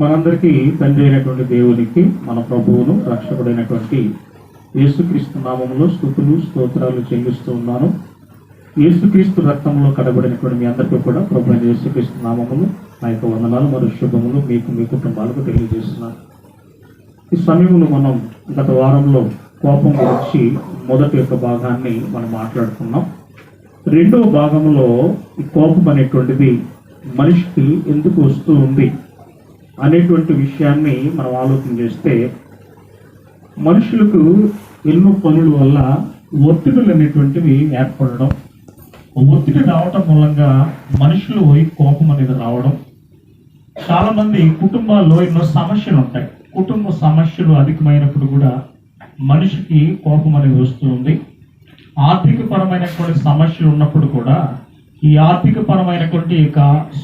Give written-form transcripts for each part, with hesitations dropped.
మనందరికీ తండ్రి అయినటువంటి దేవునికి, మన ప్రభువును రక్షకుడైనటువంటి యేసుక్రీస్తు నామములో స్తుతులు స్తోత్రాలు చెల్లిస్తూ ఉన్నాను. యేసుక్రీస్తు రక్తంలో కడబడినటువంటి మీ అందరికీ కూడా ప్రభు అయిన యేసుక్రీస్తు నామములు నా యొక్క వందనాలు మరియు శుభములు మీకు మీ కుటుంబాలకు తెలియజేస్తున్నాను. ఈ సమయంలో మనం గత వారంలో కోపం గురించి మొదటి యొక్క భాగాన్ని మనం మాట్లాడుకున్నాం. రెండవ భాగంలో ఈ కోపం అనేటువంటిది మనిషికి ఎందుకు వస్తూ ఉంది అనేటువంటి విషయాన్ని మనం ఆలోచన చేస్తే, మనుషులకు ఎన్నో పనుల వల్ల ఒత్తిడులు అనేటువంటివి ఏర్పడడం, ఒత్తిడి రావటం మూలంగా మనుషులు కోపం అనేది రావడం. చాలా మంది కుటుంబాల్లో ఎన్నో సమస్యలు ఉంటాయి. కుటుంబ సమస్యలు అధికమైనప్పుడు కూడా మనిషికి కోపం అనేది వస్తూ ఉంది. ఆర్థిక పరమైనటువంటి సమస్యలు ఉన్నప్పుడు కూడా, ఈ ఆర్థిక పరమైనటువంటి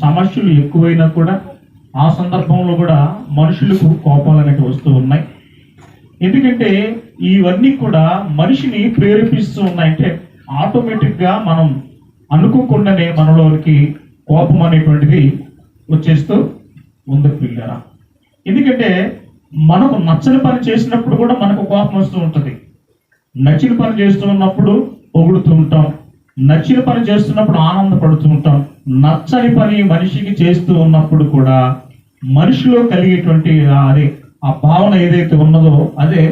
సమస్యలు ఎక్కువైనా కూడా ఆ సందర్భంలో కూడా మనుషులకు కోపాలు అనేవి వస్తూ ఉన్నాయి. ఎందుకంటే ఇవన్నీ కూడా మనిషిని ప్రేరేపిస్తూ ఉన్నాయంటే ఆటోమేటిక్గా మనం అనుకోకుండానే మనలోకి కోపం అనేటువంటిది వచ్చేస్తూ ఉంది పిల్లరా. ఎందుకంటే మనకు నచ్చని పని చేసినప్పుడు కూడా మనకు కోపం వస్తూ ఉంటుంది. నచ్చిన పని చేస్తూ ఉన్నప్పుడు పొగుడుతూ ఉంటాం, నచ్చిన పని చేస్తున్నప్పుడు ఆనందపడుతూ ఉంటాం. నచ్చని పని మనిషికి చేస్తూ ఉన్నప్పుడు కూడా మనిషిలో కలిగేటువంటి ఆ భావన ఏదైతే ఉన్నదో అదే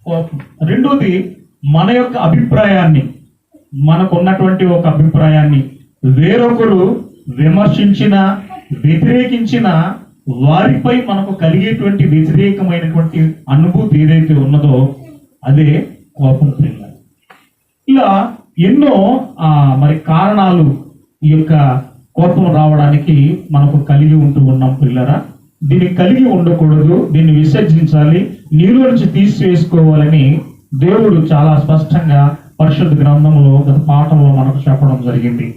కోపం. రెండోది, మన యొక్క అభిప్రాయాన్ని, మనకున్నటువంటి ఒక అభిప్రాయాన్ని వేరొకరు విమర్శించిన, వ్యతిరేకించిన వారిపై మనకు కలిగేటువంటి వ్యతిరేకమైనటువంటి అనుభూతి ఏదైతే ఉన్నదో అదే కోపం. ఇలా ఎన్నో మరి కారణాలు ఈ యొక్క కోపం రావడానికి మనకు కలిగి ఉంటూ ఉన్నాం పిల్లరా. దీన్ని కలిగి ఉండకూడదు, దీన్ని విసర్జించాలి, నీలో నుంచి తీసివేసుకోవాలని దేవుడు చాలా స్పష్టంగా పరిశుద్ధ గ్రంథంలో గత పాఠంలో మనకు చెప్పడం జరిగింది.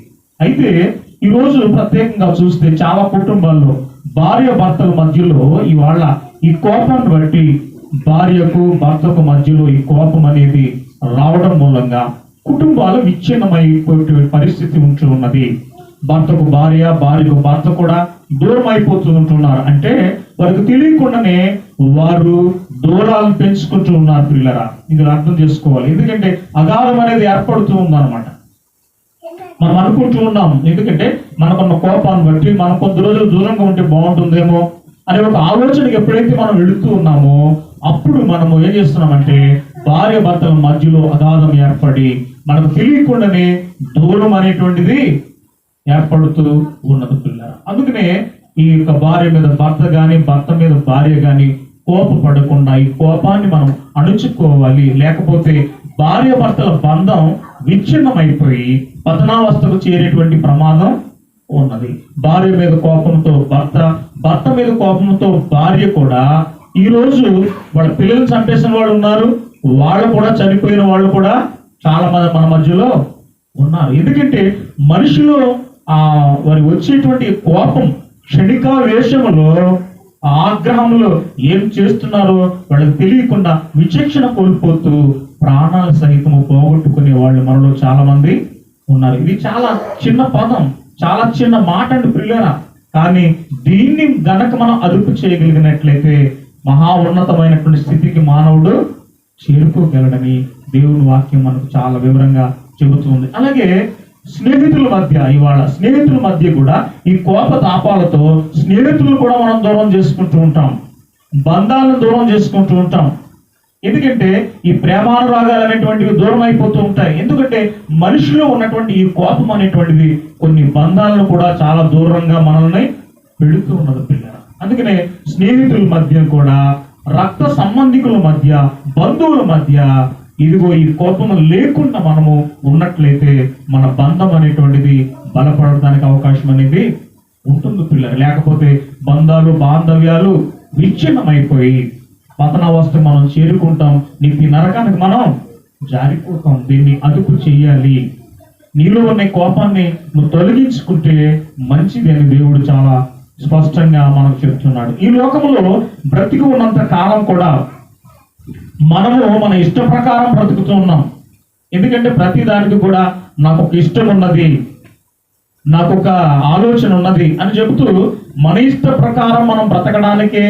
అయితే ఈరోజు ప్రత్యేకంగా చూస్తే చాలా కుటుంబాల్లో భార్య భర్తల మధ్యలో ఇవాళ ఈ కోపాన్ని బట్టి భార్యకు భర్తకు మధ్యలో ఈ కోపం అనేది రావడం మూలంగా కుటుంబాలు విచ్ఛిన్నమైపోయే పరిస్థితి ఉంటూ ఉన్నది. భర్తకు భార్య, భార్యకు భర్త కూడా దూరం అయిపోతూ ఉంటున్నారు. అంటే వారికి తెలియకుండానే వారు దూరాలను పెంచుకుంటూ ఉన్నారు పిల్లరా. ఇది అర్థం చేసుకోవాలి. ఎందుకంటే అగాధం అనేది ఏర్పడుతూ ఉందన్నమాట. మనం అనుకుంటూ ఉన్నాం, ఎందుకంటే మనకున్న కోపాన్ని బట్టి మనం కొద్ది రోజులు దూరంగా ఉంటే బాగుంటుందేమో అనే ఒక ఆలోచనకి ఎప్పుడైతే మనం వెళుతూ ఉన్నామో అప్పుడు మనము ఏం చేస్తున్నామంటే భార్య భర్తల మధ్యలో అగాధం ఏర్పడి మనకు తెలియకుండానే దూరం అనేటువంటిది ఏర్పడుతూ ఉన్నది పిల్లలు. అందుకనే ఈ యొక్క భార్య మీద భర్త కానీ, భర్త మీద భార్య కానీ కోపపడకుండా ఈ కోపాన్ని మనం అణుచుకోవాలి. లేకపోతే భార్య భర్తల బంధం విచ్ఛిన్నమైపోయి పతనావస్థకు చేరేటువంటి ప్రమాదం ఉన్నది. భార్య మీద కోపంతో భర్త, భర్త మీద కోపంతో భార్య కూడా ఈరోజు వాళ్ళ పిల్లలు చంపేసిన వాళ్ళు ఉన్నారు, వాళ్ళు కూడా చనిపోయిన వాళ్ళు కూడా చాలా మంది మన మధ్యలో ఉన్నారు. ఎందుకంటే మనిషిలో వారి వచ్చేటువంటి కోపం, క్షణికావేశములో, ఆగ్రహంలో ఏం చేస్తున్నారో వాళ్ళకి తెలియకుండా విచక్షణ కోల్పోతూ ప్రాణాల సహితము పోగొట్టుకునే వాళ్ళు మనలో చాలా మంది ఉన్నారు. ఇది చాలా చిన్న పదం, చాలా చిన్న మాట అండి పిల్లరా. కానీ దీన్ని గనక మనం అదుపు చేయగలిగినట్లయితే మహా ఉన్నతమైనటువంటి స్థితికి మానవుడు చేరుకోగలడని దేవుని వాక్యం మనకు చాలా వివరంగా చెబుతుంది. అలాగే స్నేహితుల మధ్య, ఇవాళ స్నేహితుల మధ్య కూడా ఈ కోప తాపాలతో స్నేహితులు కూడా మనం దూరం చేసుకుంటూ ఉంటాం, బంధాలను దూరం చేసుకుంటూ ఉంటాం. ఎందుకంటే ఈ ప్రేమానురాగాలు అనేటువంటివి దూరం అయిపోతూ ఉంటాయి. ఎందుకంటే మనిషిలో ఉన్నటువంటి ఈ కోపం అనేటువంటిది కొన్ని బంధాలను కూడా చాలా దూరంగా మనల్ని పెడుతూ ఉన్నది పిల్లలు. అందుకనే స్నేహితుల మధ్య కూడా, రక్త సంబంధికుల మధ్య, బంధువుల మధ్య ఇదిగో ఈ కోపం లేకుండా మనము ఉన్నట్లయితే మన బంధం అనేటువంటిది బలపడడానికి అవకాశం అనేది ఉంటుంది పిల్లలు. లేకపోతే బంధాలు, బాంధవ్యాలు విచ్ఛిన్నమైపోయి పతనావస్థకు మనం చేరుకుంటాం, నిత్య నరకానికి మనం జారిపోతాం. దీన్ని అదుపు చెయ్యాలి. నీలో ఉన్న కోపాన్ని నువ్వు తొలగించుకుంటే మంచిది అని దేవుడు చాలా స్పష్టంగా మనకు చెప్తున్నాడు. ఈ లోకంలో బ్రతికి ఉన్నంత కాలం కూడా మనము మన ఇష్ట ప్రకారం బ్రతుకుతూ ఉన్నాం. ఎందుకంటే ప్రతి దానికి కూడా నాకు ఒక ఇష్టం ఉన్నది, నాకు ఒక ఆలోచన ఉన్నది అని చెబుతూ మన ఇష్ట ప్రకారం మనం బ్రతకడానికే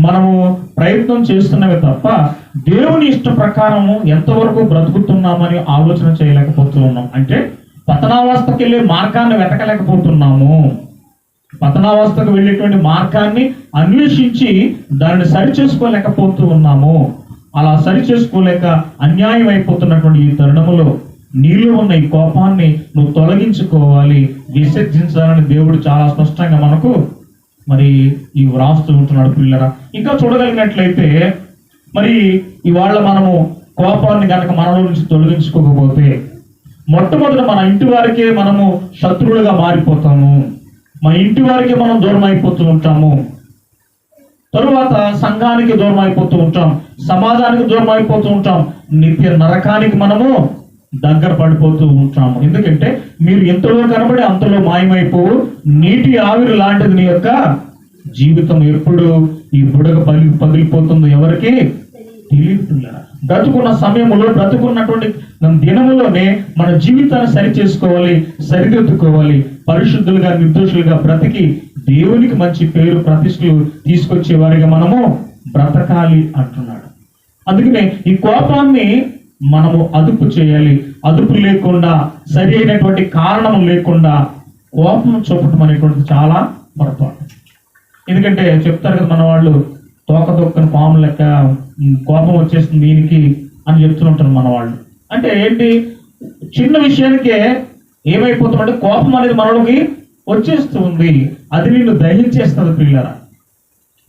మనము ప్రయత్నం చేస్తున్నవి తప్ప దేవుని ఇష్ట ప్రకారము ఎంతవరకు బ్రతుకుతున్నామని ఆలోచన చేయలేకపోతూ ఉన్నాం. అంటే పతనావస్థకి వెళ్ళే మార్గాన్ని వెతకలేకపోతున్నాము. పతనావస్థకు వెళ్ళేటువంటి మార్గాన్ని అన్వేషించి దానిని సరి చేసుకోలేకపోతూ ఉన్నాము. అలా సరి చేసుకోలేక అన్యాయం అయిపోతున్నటువంటి ఈ తరుణములో నీలో ఉన్న ఈ కోపాన్ని నువ్వు తొలగించుకోవాలి, విసర్జించాలని దేవుడు చాలా స్పష్టంగా మనకు మరి ఈ వ్రాస్తూ ఉంటున్నాడు పిల్లరా. ఇంకా చూడగలిగినట్లయితే మరి ఇవాళ మనము కోపాన్ని కనుక మనలో నుంచి తొలగించుకోకపోతే మొట్టమొదట మన ఇంటి వారికే మనము శత్రువులుగా మారిపోతాము. మన ఇంటి వారికి మనం దూరం అయిపోతూ ఉంటాము. తరువాత సంఘానికి దూరం అయిపోతూ ఉంటాం, సమాజానికి దూరం అయిపోతూ ఉంటాం, నిత్య నరకానికి మనము దగ్గర పడిపోతూ ఉంటాము. ఎందుకంటే మీరు ఎంతలో కనబడి అంతలో మాయమైపోవు, నీటి ఆవిరి లాంటిది నీ యొక్క జీవితం. ఎప్పుడు ఈ బుడగ పగిలిపోతుందో ఎవరికి తెలియదు. బ్రతుకున్న సమయంలో, బ్రతుకున్నటువంటి దినములోనే మన జీవితాన్ని సరి చేసుకోవాలి, సరిదిద్దుకోవాలి, పరిశుద్ధులుగా నిర్దోషులుగా బ్రతికి దేవునికి మంచి పేరు ప్రతిష్టలు తీసుకొచ్చే వారిగా మనము బ్రతకాలి అంటున్నాడు. అందుకనే ఈ కోపాన్ని మనము అదుపు చేయాలి. అదుపు లేకుండా, సరి అయినటువంటి కారణం లేకుండా కోపం చూపటం అనేటువంటిది చాలా పొరపాటు. ఎందుకంటే చెప్తారు కదా మన వాళ్ళు, తోక తొక్కని పాము లెక్క కోపం వచ్చేస్తుంది దీనికి అని చెప్తుంటారు మన వాళ్ళు. అంటే ఏంటి, చిన్న విషయానికే ఏమైపోతుందంటే కోపం అనేది మనలోకి వచ్చేస్తూ ఉంది. అది నిన్ను దహించేస్తుంది పిల్లరా.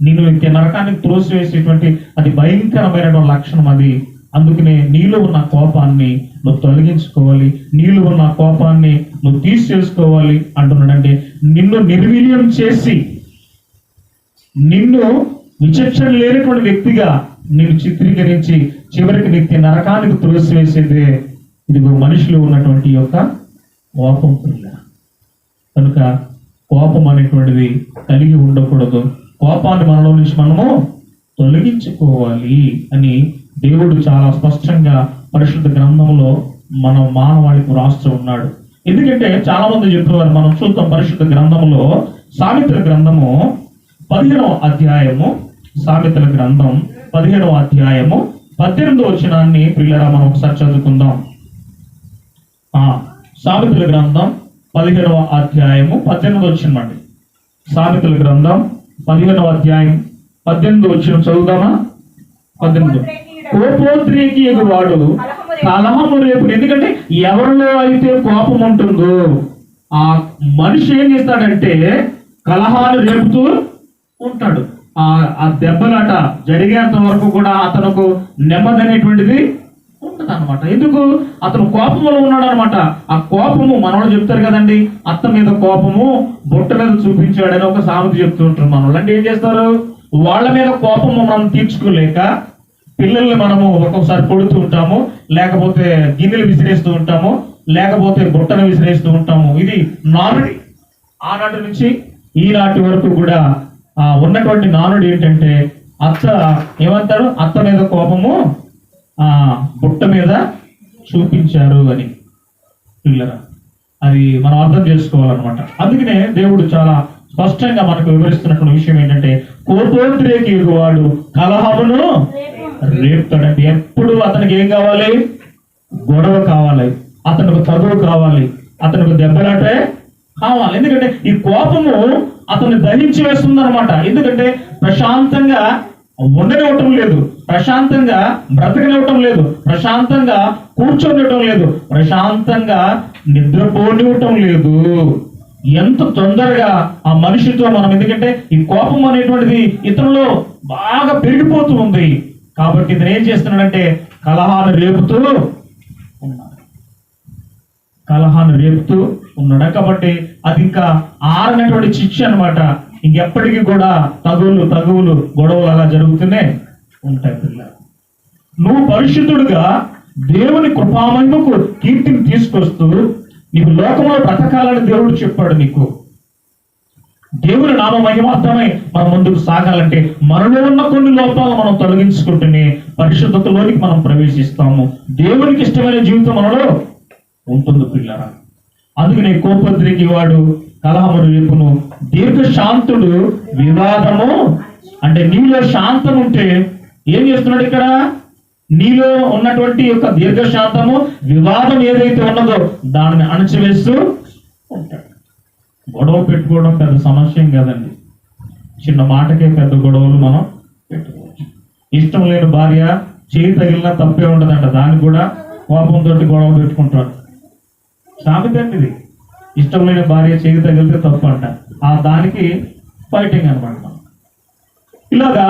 నేను నరకానికి త్రోసివేసేటువంటి అది భయంకరమైనటువంటి లక్షణం అది. అందుకనే నీలో ఉన్న కోపాన్ని నువ్వు తొలగించుకోవాలి, నీలో ఉన్న కోపాన్ని నువ్వు తీసేసుకోవాలి అంటున్నాడంటే నిన్ను నిర్వీర్యం చేసి, నిన్ను విచక్షణ లేనటువంటి వ్యక్తిగా నేను చిత్రీకరించి చివరికి నిత్య నరకానికి త్రోసివేసేదే ఇదిగో మనిషిలో ఉన్నటువంటి యొక్క కోపం. కనుక కోపం అనేటువంటిది కలిగి ఉండకూడదు. కోపాన్ని మనలో నుంచి మనము తొలగించుకోవాలి అని దేవుడు చాలా స్పష్టంగా పరిశుద్ధ గ్రంథంలో మన మానవాళికి రాస్తూ ఉన్నాడు. ఎందుకంటే చాలా మంది చెప్తున్నారు, మనం చూద్దాం పరిశుద్ధ గ్రంథంలో సామెతల గ్రంథము 15వ అధ్యాయము, సామెతల గ్రంథం 15వ అధ్యాయము 18వ వచనాన్ని పిల్లరా మనం ఒకసారి చదువుకుందాం. సామెతల గ్రంథం 15వ అధ్యాయము 18వ వచనం అండి. సామెతల గ్రంథం 15వ అధ్యాయం 18వ వచనం చదువుదామా? 18. కోపోద్రేకి ఎగువాడు కలహము రేపు. ఎందుకంటే ఎవరిలో అయితే కోపం ఉంటుందో ఆ మనిషి ఏం చేస్తాడంటే కలహాలు రేపుతూ ఉంటాడు. ఆ దెబ్బలాట జరిగేంత వరకు కూడా అతనుకు నెమ్మది అనేటువంటిది ఉంటుంది అనమాట. ఎందుకు? అతను కోపంలో ఉన్నాడు అనమాట. ఆ కోపము మనవాళ్ళు చెప్తారు కదండి, అత్త మీద కోపము బుట్ట మీద చూపించాడని ఒక సామెత చెప్తూ ఉంటారు మనవాళ్ళు. అంటే ఏం చేస్తారు, వాళ్ళ మీద కోపము మనం తీర్చుకోలేక పిల్లల్ని మనము ఒక్కొక్కసారి కొడుతూ ఉంటాము, లేకపోతే గిన్నెలు విసిరేస్తూ ఉంటాము, లేకపోతే బుట్టను విసిరేస్తూ ఉంటాము. ఇది నానుడి. ఆనాటి నుంచి ఈనాటి వరకు కూడా ఉన్నటువంటి నానుడి ఏంటంటే అత్త ఏమంటారు, అత్త మీద కోపము బుట్ట మీద చూపించారు అని. పిల్లరా, అది మనం అర్థం చేసుకోవాలన్నమాట. అందుకనే దేవుడు చాలా స్పష్టంగా మనకు వివరిస్తున్నటువంటి విషయం ఏంటంటే కోపోద్రేకి ఎగువాడు కలహమును రేపుతాడండి. ఎప్పుడు అతనికి ఏం కావాలి? గొడవ కావాలి, అతనికి చదువు కావాలి, అతనికి దెబ్బలాటే కావాలి. ఎందుకంటే ఈ కోపము అతన్ని దహించి వేస్తుంది అనమాట. ఎందుకంటే ప్రశాంతంగా ఉండనివ్వటం లేదు, ప్రశాంతంగా బ్రతకనివ్వటం లేదు, ప్రశాంతంగా కూర్చొనివ్వటం లేదు, ప్రశాంతంగా నిద్రపోనివ్వటం లేదు. ఎంత తొందరగా ఆ మనిషితో మనం, ఎందుకంటే ఈ కోపం అనేటువంటిది ఇతరులో బాగా పెరిగిపోతూ ఉంది. కాబట్టి ఇతను ఏం చేస్తున్నాడంటే కలహాన్ని రేపుతూ ఉన్నాడు, కలహాన్ని రేపుతూ ఉన్నాడు. కాబట్టి అది ఇంకా ఆరనటువంటి శిక్ష అనమాట. ఇంకెప్పటికీ కూడా తగువులు గొడవలు అలా జరుగుతూనే ఉంటాయి. పిల్లలు, నువ్వు పరిశుద్ధుడుగా దేవుని కృపామహిమకు కీర్తిని తీసుకొస్తూ నీకు లోకంలో బ్రతకాలని దేవుడు చెప్పాడు. నీకు దేవుని నామ మహిమార్థమై మనం ముందుకు సాగాలంటే మనలో ఉన్న కొన్ని లోపాలను మనం తొలగించుకుంటూనే పరిశుద్ధతలోనికి మనం ప్రవేశిస్తాము. దేవునికి ఇష్టమైన జీవితం మనలో ఉంటుంది పిల్లరా. అందుకనే కోపోద్రికి వాడు కలహము రేపును, దీర్ఘశాంతుడు వివాదము. అంటే నీలో శాంతం ఉంటే ఏం చేస్తున్నాడు ఇక్కడ? నీలో ఉన్నటువంటి యొక్క దీర్ఘశాంతము, వివాదం ఏదైతే ఉన్నదో దానిని అణచివేస్తూ ఉంటాడు. గొడవ పెట్టుకోవడం పెద్ద సమస్య ఏం కదండి. చిన్న మాటకే పెద్ద గొడవలు మనం పెట్టుకోవచ్చు. ఇష్టం లేని భార్య చేయి తగిలినా తప్పే ఉండదంట, దానికి కూడా కోపంతో గొడవ పెట్టుకుంటాడు. సామెత అండి ఇది. ఇష్టం లేని భార్య చేయి తగిలితే తప్పు అంట, ఆ దానికి ఫైటింగ్ అనమాట. ఇలాగా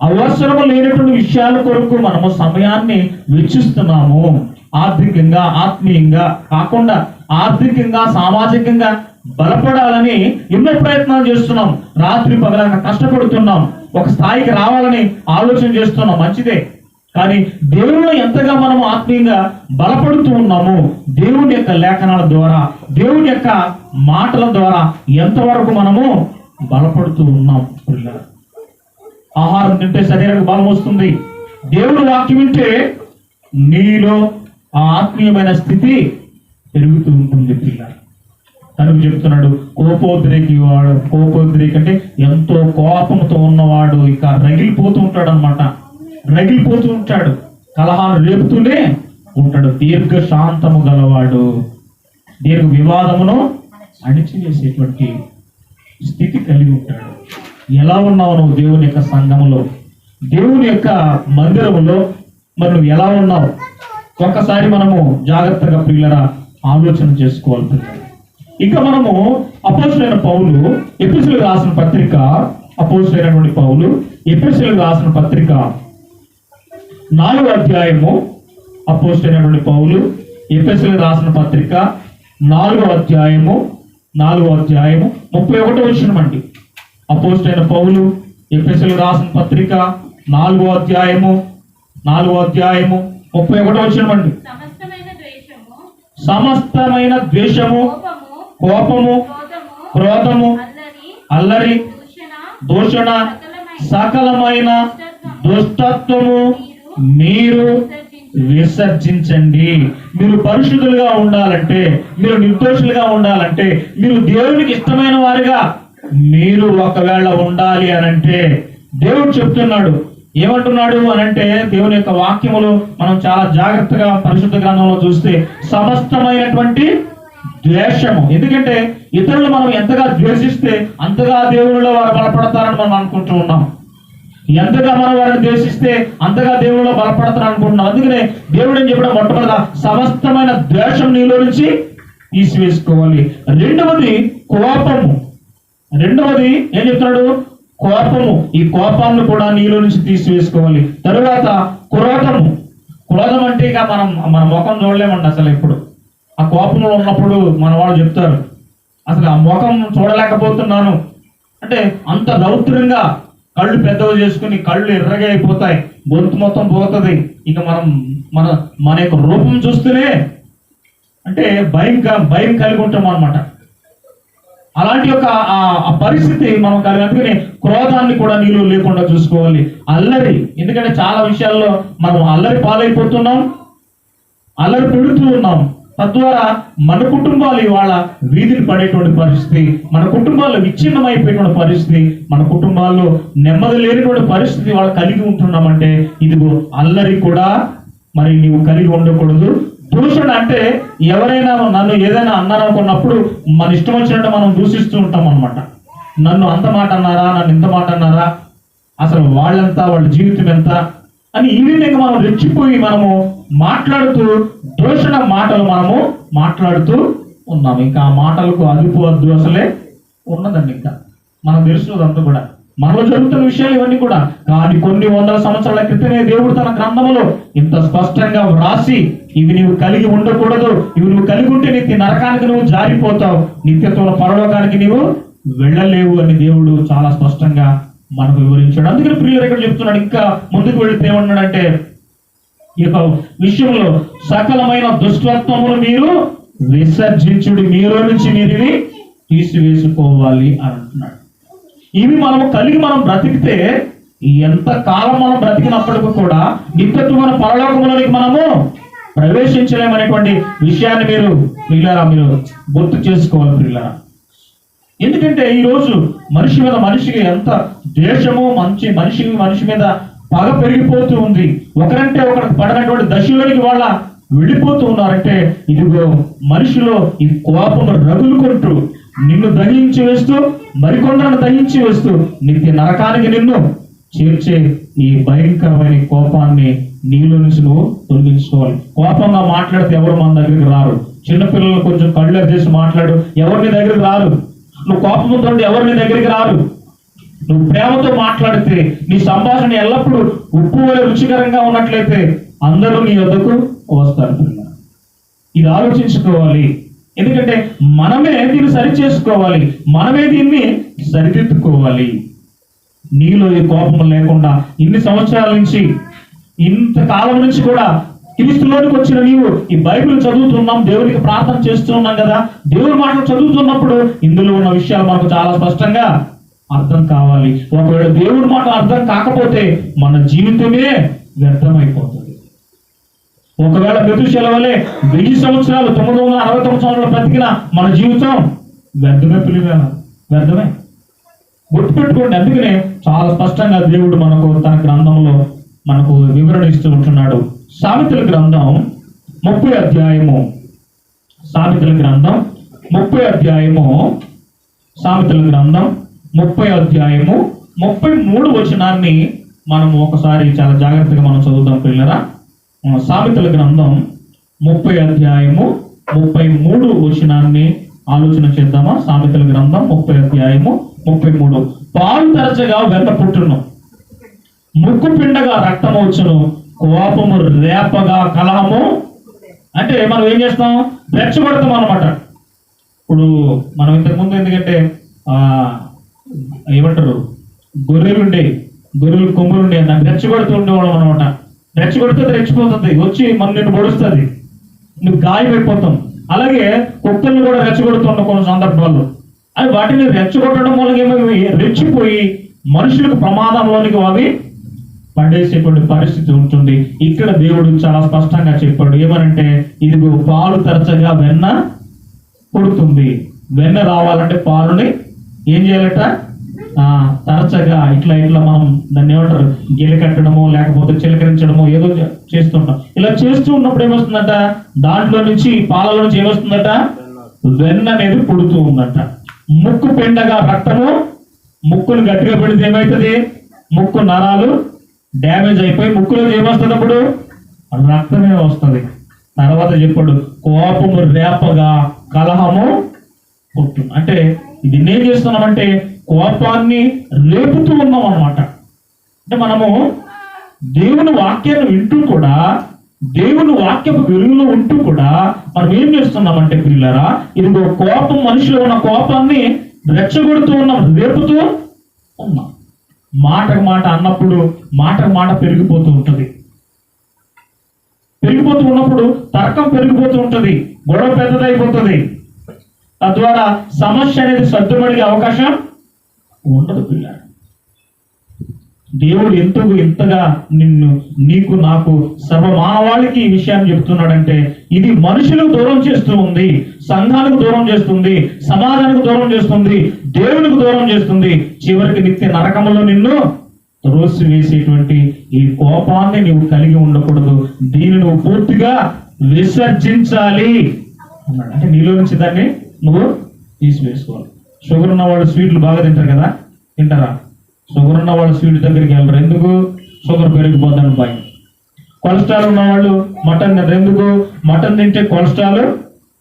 అవసరం లేనటువంటి విషయాల కొరకు మనము సమయాన్ని వెచ్చిస్తున్నాము. ఆర్థికంగా, ఆత్మీయంగా కాకుండా ఆర్థికంగా, సామాజికంగా బలపడాలని ఎన్నో ప్రయత్నాలు చేస్తున్నాం. రాత్రి పగలగా కష్టపడుతున్నాం. ఒక స్థాయికి రావాలని ఆలోచన చేస్తున్నాం, మంచిదే. కానీ దేవునిలో ఎంతగా మనము ఆత్మీయంగా బలపడుతూ ఉన్నాము, దేవుని యొక్క లేఖనాల ద్వారా, దేవుని యొక్క మాటల ద్వారా ఎంతవరకు మనము బలపడుతూ ఉన్నాం. ఆహారం తింటే శరీరానికి బలం వస్తుంది. దేవుని వాక్యం వింటే నీలో ఆ ఆత్మీయమైన స్థితి పెరుగుతూ ఉంటుంది. పిల్లలు తనకు చెప్తున్నాడు, కోపోద్రేకి అంటే ఎంతో కోపంతో ఉన్నవాడు ఇక రగిలిపోతూ ఉంటాడు అనమాట. రగిలిపోతూ ఉంటాడు, కలహాలు రేపుతూనే ఉంటాడు. దీర్ఘశాంతము గలవాడు దీర్ఘ వివాదమును అణిచివేసేటువంటి స్థితి కలిగి ఉంటాడు. ఎలా ఉన్నావు నువ్వు దేవుని యొక్క సంఘములో, దేవుని యొక్క మందిరములో? మరి నువ్వు ఎలా ఉన్నావు? ఒక్కసారి మనము జాగ్రత్తగా పిల్లరా ఆలోచన చేసుకోవాలి. ఇంకా మనము అపోస్తలుడైన పౌలు ఎఫెసీయులకు రాసిన పత్రిక, అపోస్తలుడైనటువంటి పౌలు ఎఫెసీయులకు రాసిన పత్రిక 4వ అధ్యాయము, అపోస్తలుడైనటువంటి పౌలు ఎఫెసీయులకు రాసిన పత్రిక 4వ అధ్యాయము 31వ వచనం అండి. అపోస్తలుడైన పౌలు ఎఫెసీయులకు రాసిన పత్రిక 4వ అధ్యాయము 31వ వచనం అండి. సమస్తమైన ద్వేషము, కోపము, క్రోధము, అల్లరి, దూషణ, సకలమైన దుష్టత్వము మీరు విసర్జించండి. మీరు పరిశుద్ధులుగా ఉండాలంటే, మీరు నిర్దోషులుగా ఉండాలంటే, మీరు దేవునికి ఇష్టమైన వారిగా మీరు ఒకవేళ ఉండాలి అనంటే దేవుడు చెప్తున్నాడు. ఏమంటున్నాడు అనంటే, దేవుని యొక్క వాక్యములు మనం చాలా జాగ్రత్తగా పరిశుద్ధ గ్రంథంలో చూస్తే సమస్తమైనటువంటి ద్వేషము. ఎందుకంటే ఇతరులు మనం ఎంతగా ద్వేషిస్తే అంతగా దేవునిలో వారు బలపడతారని మనం అనుకుంటూ ఉన్నాం. ఎంతగా మనం వారిని ద్వేషిస్తే అంతగా దేవునిలో బలపడతారు అనుకుంటున్నాం. అందుకనే దేవుడు ఏం చెప్పడం, మొట్టమొదట సమస్తమైన ద్వేషం నీలో నుంచి తీసివేసుకోవాలి. రెండవది కోపము. రెండవది ఏం చెప్తున్నాడు? కోపము. ఈ కోపాన్ని కూడా నీలో నుంచి తీసివేసుకోవాలి. తరువాత క్రోధము. క్రోధం అంటే ఇక మన ముఖం చూడలేమండి అసలు. ఎప్పుడు ఆ కోపంలో ఉన్నప్పుడు మన వాళ్ళు చెప్తారు, అసలు ఆ ముఖం చూడలేకపోతున్నాను అంటే అంత రౌద్రంగా కళ్ళు పెద్దవి చేసుకుని కళ్ళు ఎర్రగా అయిపోతాయి, గొంతు మొత్తం పోతుంది. ఇక మన యొక్క రూపం చూస్తేనే అంటే భయం కలిగి ఉంటాం అనమాట. అలాంటి యొక్క ఆ పరిస్థితి మనం కలిగి, అందుకని క్రోధాన్ని కూడా నీలో లేకుండా చూసుకోవాలి. అల్లరి, ఎందుకంటే చాలా విషయాల్లో మనం అల్లరి పాలైపోతున్నాం, అల్లరి పెడుతూ ఉన్నాం. తద్వారా మన కుటుంబాలు ఇవాళ వీధిని పడేటువంటి పరిస్థితి, మన కుటుంబాల్లో విచ్ఛిన్నమైపోయేటువంటి పరిస్థితి, మన కుటుంబాల్లో నెమ్మది లేనిటువంటి పరిస్థితి వాళ్ళు కలిగి ఉంటున్నామంటే ఇదిగో అల్లరి కూడా మరి నీవు కలిగి ఉండకూడదు. దూషణ అంటే ఎవరైనా నన్ను ఏదైనా అన్నారనుకున్నప్పుడు మన ఇష్టం వచ్చినట్టు మనం దూషిస్తూ ఉంటాం అనమాట. నన్ను అంత మాట అన్నారా, నన్ను ఇంత మాట అన్నారా, అసలు వాళ్ళెంత, వాళ్ళ జీవితం ఎంత అని ఈ విధంగా మనం రెచ్చిపోయి మనము మాట్లాడుతూ దూషణ మాటలు మనము మాట్లాడుతూ ఉన్నాము. ఇంకా ఆ మాటలకు అదుపు అద్దు అసలే ఉన్నదండి. ఇంకా మనకు తెలుసుదంతా కూడా మనలో జరుగుతున్న విషయాలు ఇవన్నీ కూడా. కానీ కొన్ని వందల సంవత్సరాల క్రితమే దేవుడు తన గ్రంథములో ఇంత స్పష్టంగా వ్రాసి, ఇవి నీవు కలిగి ఉండకూడదు, ఇవి నువ్వు కలిగి ఉంటే నిత్య నరకానికి నువ్వు జారిపోతావు, నిత్యత్వంలో పరలోకానికి నీవు వెళ్ళలేవు అని దేవుడు చాలా స్పష్టంగా మనకు వివరించాడు. అందుకని ప్రియులు ఇక్కడ చెప్తున్నాడు, ఇంకా ముందుకు వెళితే ఏమన్నాడంటే, ఈ యొక్క విషయంలో సకలమైన దుష్టత్వములు మీరు విసర్జించుడి, మీలో నుంచి మీరు తీసివేసుకోవాలి అని అంటున్నాడు. ఇవి మనము కలిగి మనం బ్రతికితే ఎంత కాలం మనం బ్రతికినప్పటికీ కూడా నిత్యత్వమైన పరలోకములోనికి మనము ప్రవేశించలేమనేటువంటి విషయాన్ని మీరు గుర్తు చేసుకోవాలి ప్రియులారా. ఎందుకంటే ఈరోజు మనిషి మీద మనిషికి ఎంత ద్వేషము, మనిషి మీద పగ పెరిగిపోతూ ఉంది. ఒకరంటే ఒకరికి పడినటువంటి దశలోనికి వాళ్ళ వెళ్ళిపోతూ ఉన్నారంటే ఇదిగో మనిషిలో ఈ కోపం రగులుకుంటూ నిన్ను దహించి వేస్తూ మరికొందరిని దహించి వేస్తూ నిత్య నరకానికి నిన్ను చేర్చే ఈ భయంకరమైన కోపాన్ని నీలో నుంచి నువ్వు తొలగించుకోవాలి. కోపంగా మాట్లాడితే ఎవరు మన దగ్గరికి రారు. చిన్నపిల్లలు కొంచెం కళ్ళు చేసి మాట్లాడు, ఎవరిని దగ్గరికి రారు. నువ్వు కోపంతో ఎవరిని దగ్గరికి రారు. నువ్వు ప్రేమతో మాట్లాడితే నీ సంభాషణ ఎల్లప్పుడూ ఉప్పు వలె రుచికరంగా ఉన్నట్లయితే అందరూ నీ వద్దకు వస్తారు. ఇది ఆలోచించుకోవాలి. ఎందుకంటే మనమే దీన్ని సరి చేసుకోవాలి, మనమే దీన్ని సరిదిద్దుకోవాలి. నీలో ఈ కోపం లేకుండా ఇన్ని సంవత్సరాల నుంచి, ఇంతకాలం నుంచి కూడా క్రీస్తులోనికి వచ్చిన నీవు ఈ బైబిల్ చదువుతున్నాం, దేవునికి ప్రార్థన చేస్తూ ఉన్నాం కదా. దేవుని మాటలు చదువుతున్నప్పుడు ఇందులో ఉన్న విషయాలు మనకు చాలా స్పష్టంగా అర్థం కావాలి. ఒకవేళ దేవుడి మాట అర్థం కాకపోతే మన జీవితమే వ్యర్థమైపోతుంది. ఒకవేళ మెతుషెల వలె 1000 సంవత్సరాలు 969 సంవత్సరాలు బ్రతికిన మన జీవితం వ్యర్థమే పిలివేనా, వ్యర్థమే. గుర్తుపెట్టుకోండి. అందుకనే చాలా స్పష్టంగా దేవుడు మనకు తన గ్రంథంలో మనకు వివరణ ఇస్తూ ఉంటున్నాడు. సామెతల గ్రంథం 30 అధ్యాయము, సామెతల గ్రంథం 30 అధ్యాయము, సామెతల గ్రంథం 30 అధ్యాయము 33 వచనాన్ని మనము ఒకసారి చాలా జాగ్రత్తగా మనం చదువుతాం పిల్లరా. సామెతల గ్రంథం 30 అధ్యాయము 33 వచనాన్ని ఆలోచన చేద్దామా. సామెతల గ్రంథం 30 అధ్యాయము 33. పాలు తరచగా వెన్న పుట్టును, ముక్కు పిండగా రక్తము వచ్చును, కోపము రేపగా కలహము. అంటే మనం ఏం చేస్తాం, రెచ్చగొడతాం అన్నమాట. ఇప్పుడు మనం ఇంతకుముందు ఎందుకంటే ఏమంటారు, గొర్రెలు కొమ్ములుండే నాకు రెచ్చగొడుతూ ఉండేవాళ్ళం అనమాట. రెచ్చగొడితే రెచ్చిపోతుంది, వచ్చి మనం నిన్ను పొడుస్తుంది, నువ్వు గాయమైపోతాం. అలాగే కుక్కలను కూడా రెచ్చగొడుతున్న కొన్ని సందర్భాల్లో అది వాటిని రెచ్చగొట్టడం మూలంగా ఏమో రెచ్చిపోయి మనుషులకు ప్రమాదంలోనికి అవి పడేసేటువంటి పరిస్థితి ఉంటుంది. ఇక్కడ దేవుడు చాలా స్పష్టంగా చెప్పాడు. ఏమనంటే ఇదిగో పాలు తరచగా వెన్న పుడుతుంది. వెన్న రావాలంటే పాలుని ఏం చేయాలట, తరచగా ఇట్లా మనం దాన్ని ఏమంటారు, గిలకట్టడమో లేకపోతే చిలకరించడమో ఏదో చేస్తుంటాం. ఇలా చేస్తూ ఉన్నప్పుడు ఏమొస్తుందట, దాంట్లో నుంచి పాలలో నుంచి ఏమొస్తుందట, వెన్న అనేది పుడుతూ ఉందట. ముక్కు పిండగా రక్తము, ముక్కును గట్టిగా పెడితే ఏమవుతుంది, ముక్కు నరాలు డ్యామేజ్ అయిపోయి ముక్కులో ఏమొస్తుంది, అప్పుడు రక్తమే వస్తుంది. తర్వాత చెప్పాడు కోపము రేపగా కలహము పుట్టు. అంటే ఇది ఏం చేస్తున్నామంటే కోపాన్ని రేపుతూ ఉన్నాం అన్నమాట. అంటే మనము దేవుని వాక్యాన్ని వింటూ కూడా, దేవుని వాక్యపు వెలుగులో ఉంటూ కూడా మనం ఏం చేస్తున్నామంటే పిల్లరా, ఇదిగో కోపం, మనిషిలో ఉన్న కోపాన్ని రెచ్చగొడుతూ ఉన్నాం, రేపుతూ ఉన్నాం. మాటకు మాట అన్నప్పుడు మాటకు మాట పెరిగిపోతూ ఉంటుంది. పెరిగిపోతూ ఉన్నప్పుడు తర్కం పెరిగిపోతూ ఉంటుంది, గొడవ పెద్దదైపోతుంది. తద్వారా సమస్య అనేది సర్దుమడిగే అవకాశం ఉండదు పిల్ల. దేవుడు ఇంతగా నీకు నాకు సర్వమానవాళికి ఈ విషయాన్ని చెప్తున్నాడంటే ఇది మనుషులకు దూరం చేస్తూ ఉంది, సంఘానికి దూరం చేస్తుంది, సమాజానికి దూరం చేస్తుంది, దేవునికి దూరం చేస్తుంది. చివరికి నిత్య నరకములో నిన్ను త్రోసి వేసేటువంటి ఈ కోపాన్ని నువ్వు కలిగి ఉండకూడదు. దీన్ని నువ్వు పూర్తిగా విసర్జించాలి అన్నాడు. అంటే నీలో నుంచి దాన్ని నువ్వు తీసివేసుకోవాలి. షుగర్ ఉన్న వాళ్ళు స్వీట్లు బాగా తింటారు కదా, తింటారా? షుగర్ ఉన్న వాళ్ళు స్వీట్ దగ్గరికి వెళ్ళరు. ఎందుకు? షుగర్ పెరిగిపోతాను భయం. కొలెస్ట్రాల్ ఉన్న వాళ్ళు మటన్ తింటారు. ఎందుకు? మటన్ తింటే కొలెస్ట్రాల్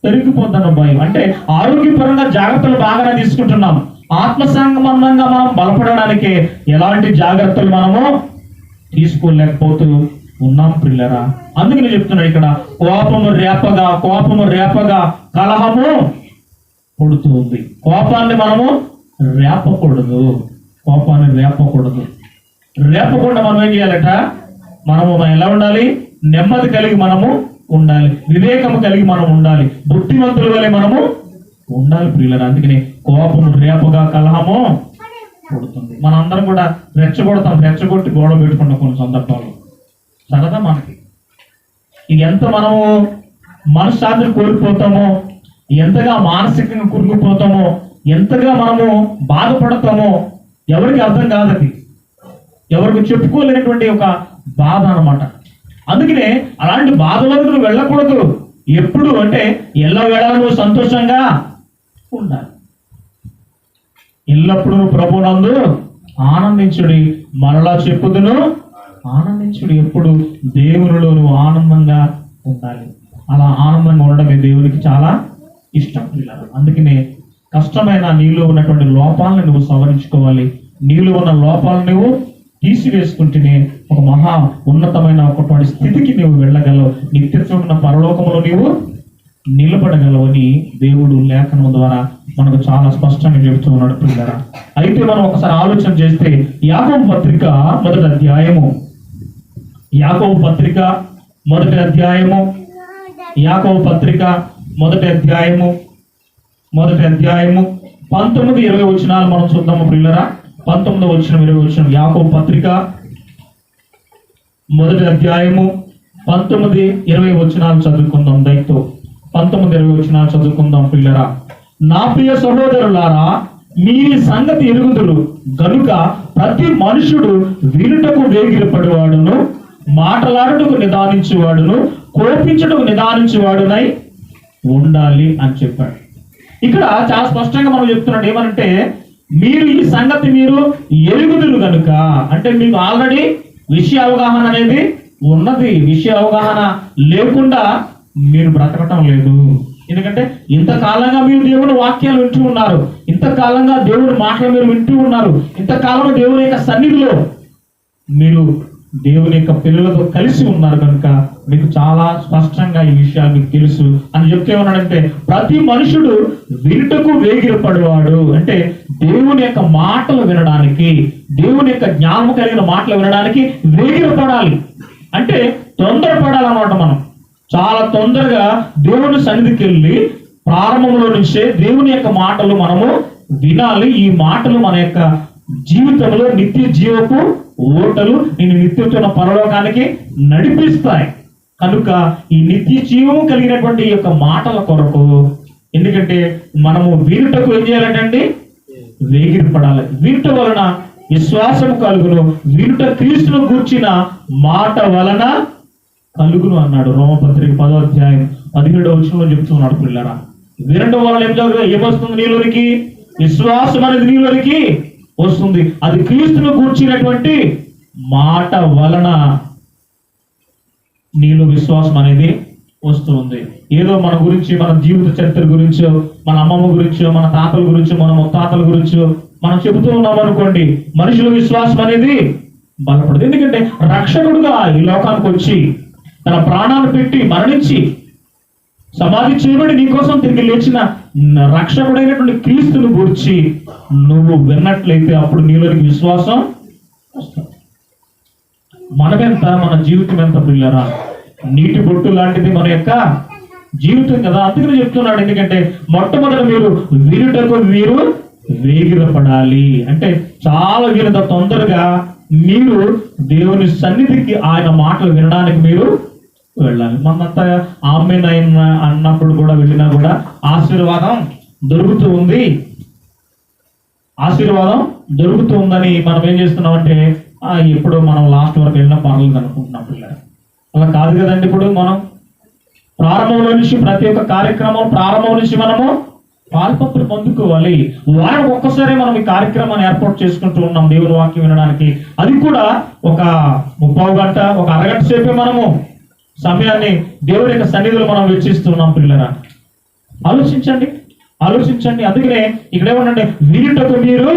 పెరిగిపోతాను భయం. అంటే ఆరోగ్యపరంగా జాగ్రత్తలు బాగానే తీసుకుంటున్నాం. ఆత్మ సంబంధంగా మనం బలపడడానికి ఎలాంటి జాగ్రత్తలు మనము తీసుకోలేకపోతూ ఉన్నాం పిల్లరా. అందుకని చెప్తున్నాడు ఇక్కడ, కోపము రేపగా కలహము పుడుతుంది. కోపాన్ని మనము రేపకూడదు. రేపకుండా మనం ఏం చేయాలట, మనము ఎలా ఉండాలి, నెమ్మది కలిగి మనము ఉండాలి, వివేకము కలిగి మనం ఉండాలి, బుద్ధిమంతుల వలె మనము ఉండాలి ప్రియులారా. అందుకని కోపము రేపగా కలహము పుడుతుంది. మనందరం కూడా రెచ్చగొట్టి గొడవ పెట్టుకున్న కొన్ని సందర్భాలు సరదా మనకి. ఇది ఎంత మనము మనశ్శాంతిని కోల్పోతామో, ఎంతగా మానసికంగా కురిగిపోతామో, ఎంతగా మనము బాధపడతామో ఎవరికి అర్థం కాదది. ఎవరికి చెప్పుకోలేనటువంటి ఒక బాధ అన్నమాట. అందుకనే అలాంటి బాధలోకి నువ్వు వెళ్ళకూడదు. ఎప్పుడు అంటే ఎల్లవేళ నువ్వు సంతోషంగా ఉండాలి. ఎల్లప్పుడూ నువ్వు ప్రభువునందు ఆనందించుడి, మరలా చెప్పుదును ఆనందించుడు. ఎప్పుడు దేవునిలో నువ్వు ఆనందంగా ఉండాలి. అలా ఆనందంగా ఉండడమే దేవునికి చాలా ఇష్టం. అందుకనే కష్టమైన నీలో ఉన్నటువంటి లోపాలను నువ్వు సవరించుకోవాలి. నీలో ఉన్న లోపాలను నువ్వు తీసివేసుకుంటేనే ఒక మహా ఉన్నతమైన ఒకటువంటి స్థితికి నువ్వు వెళ్ళగలవు. నిత్యత్వం ఉన్న పరలోకంలో నీవు నిలబడగలవని దేవుడు లేఖనం ద్వారా మనకు చాలా స్పష్టంగా చెబుతూ ఉన్నాడు పిల్లరా. అయితే మనం ఒకసారి ఆలోచన చేస్తే యాకోబు పత్రిక మొదటి అధ్యాయము 19-20 వచనాలు మనం చూద్దాము పిల్లరా. 19 వచనం 20 వచనం యాకోబు పత్రిక మొదటి అధ్యాయము 19-20 వచనాలు చదువుకుందాం. దయతో 19-20 వచనాలు చదువుకుందాం పిల్లరా. నా ప్రియ సహోదరులారా, మీరి సంగతి ఎరుగుదురు గనుక ప్రతి మనుషుడు వినుటకు వేగిరపడేవాడును, మాటలాడుటకు నిదానించేవాడును, కోపించుటకు నిదానించేవాడునై ఉండాలి అని చెప్పాడు. ఇక్కడ చాలా స్పష్టంగా మనం చెప్తున్నాడు. ఏమనంటే మీరు ఈ సంగతి మీరు ఎరుగుదురు కనుక, అంటే మీకు ఆల్రెడీ విషయ అవగాహన అనేది ఉన్నది. విషయ అవగాహన లేకుండా మీరు బ్రతకటం లేదు. ఎందుకంటే ఇంతకాలంగా మీరు దేవుని వాక్యాలు వింటూ ఉన్నారు, ఇంతకాలంగా దేవుని మాటలు మీరు వింటూ ఉన్నారు, ఇంతకాలంలో దేవుని యొక్క సన్నిధిలో మీరు దేవుని యొక్క పిల్లలతో కలిసి ఉన్నారు కనుక మీకు చాలా స్పష్టంగా ఈ విషయాలు మీకు తెలుసు అని చెప్తే ఉన్నాడంటే ప్రతి మనుషుడు వినుటకు వేగిరపడేవాడు. అంటే దేవుని యొక్క మాటలు వినడానికి, దేవుని యొక్క జ్ఞానం కలిగిన మాటలు వినడానికి వేగిరపడాలి. అంటే తొందరపడాలన్నమాట. మనం చాలా తొందరగా దేవుని సన్నిధికి వెళ్ళి ప్రారంభంలో నుంచే దేవుని యొక్క మాటలు మనము వినాలి. ఈ మాటలు మన యొక్క జీవితంలో నిత్య జీవపు ఓటలు నిన్ను నిత్యత్వ పరలోకానికి నడిపిస్తాయి. కనుక ఈ నిత్య జీవము కలిగినటువంటి ఈ యొక్క మాటల కొరకు, ఎందుకంటే మనము వినుటకు ఏం చేయాలంటే వేగిరపడాలి. వినుట వలన విశ్వాసము కలుగును, వినుట క్రీస్తును గూర్చిన మాట వలన కలుగును అన్నాడు. రోమపత్రిక 10వ అధ్యాయం 17వ వచనంలో చెప్తున్నాడు పిల్లరా. వినడం వలన ఏమొస్తుంది? నీలోనికి విశ్వాసం అనేది నీలోనికి వస్తుంది. అది క్రీస్తును గూర్చినటువంటి మాట వలన నీలో విశ్వాసం అనేది వస్తుంది. ఏదో మన గురించి, మన జీవిత చరిత్ర గురించో, మన అమ్మమ్మ గురించో, మన తాతల గురించో, మన ముత్తాతల గురించో మనం చెబుతూ ఉన్నాం అనుకోండి, మనుషుల విశ్వాసం అనేది బలపడదు. ఎందుకంటే రక్షకుడుగా ఈ లోకానికి వచ్చి తన ప్రాణాన్ని పెట్టి మరణించి సమాధి చేయబడి నీకోసం తిరిగి లేచిన రక్షకుడైనటువంటి క్రీస్తును గూర్చి నువ్వు విన్నట్లయితే అప్పుడు నీలోనికి విశ్వాసం వస్తుంది. మనమెంత, మన జీవితం ఎంత పిల్లరా? నీటి బొట్టు లాంటిది మన యొక్క జీవితం కదా. అందుకని చెప్తున్నాడు. ఎందుకంటే మొట్టమొదట మీరు వినుటకు మీరు వేగిరపడాలి. అంటే చాలా వీరంత తొందరగా మీరు దేవుని సన్నిధికి ఆయన మాటలు వినడానికి మీరు వెళ్ళాలి. మనంతా ఆమెన్ అన్నప్పుడు కూడా వెళ్ళినా కూడా ఆశీర్వాదం దొరుకుతూ ఉంది, ఆశీర్వాదం దొరుకుతూ ఉందని మనం ఏం చేస్తున్నామంటే ఎప్పుడో మనం లాస్ట్ వరకు వెళ్ళినా పర్లేదు అనుకుంటున్నాం పిల్లలు. అలా కాదు కదండి. ఇప్పుడు మనం ప్రారంభంలో నుంచి ప్రతి ఒక్క కార్యక్రమం ప్రారంభం నుంచి మనము పాల్పంపులు పొందుకోవాలి. వారం ఒక్కసారి మనం ఈ కార్యక్రమాన్ని ఏర్పాటు చేసుకుంటూ ఉన్నాం దేవుని వాక్యం వినడానికి. అది కూడా ఒక 30 గంట, ఒక అరగంట సేపే మనము సమయాన్ని దేవుని యొక్క సన్నిధిలో మనం వెచ్చిస్తున్నాం పిల్లరా. ఆలోచించండి. అందుకనే ఇక్కడ ఏమనంటే వినుటకు మీరు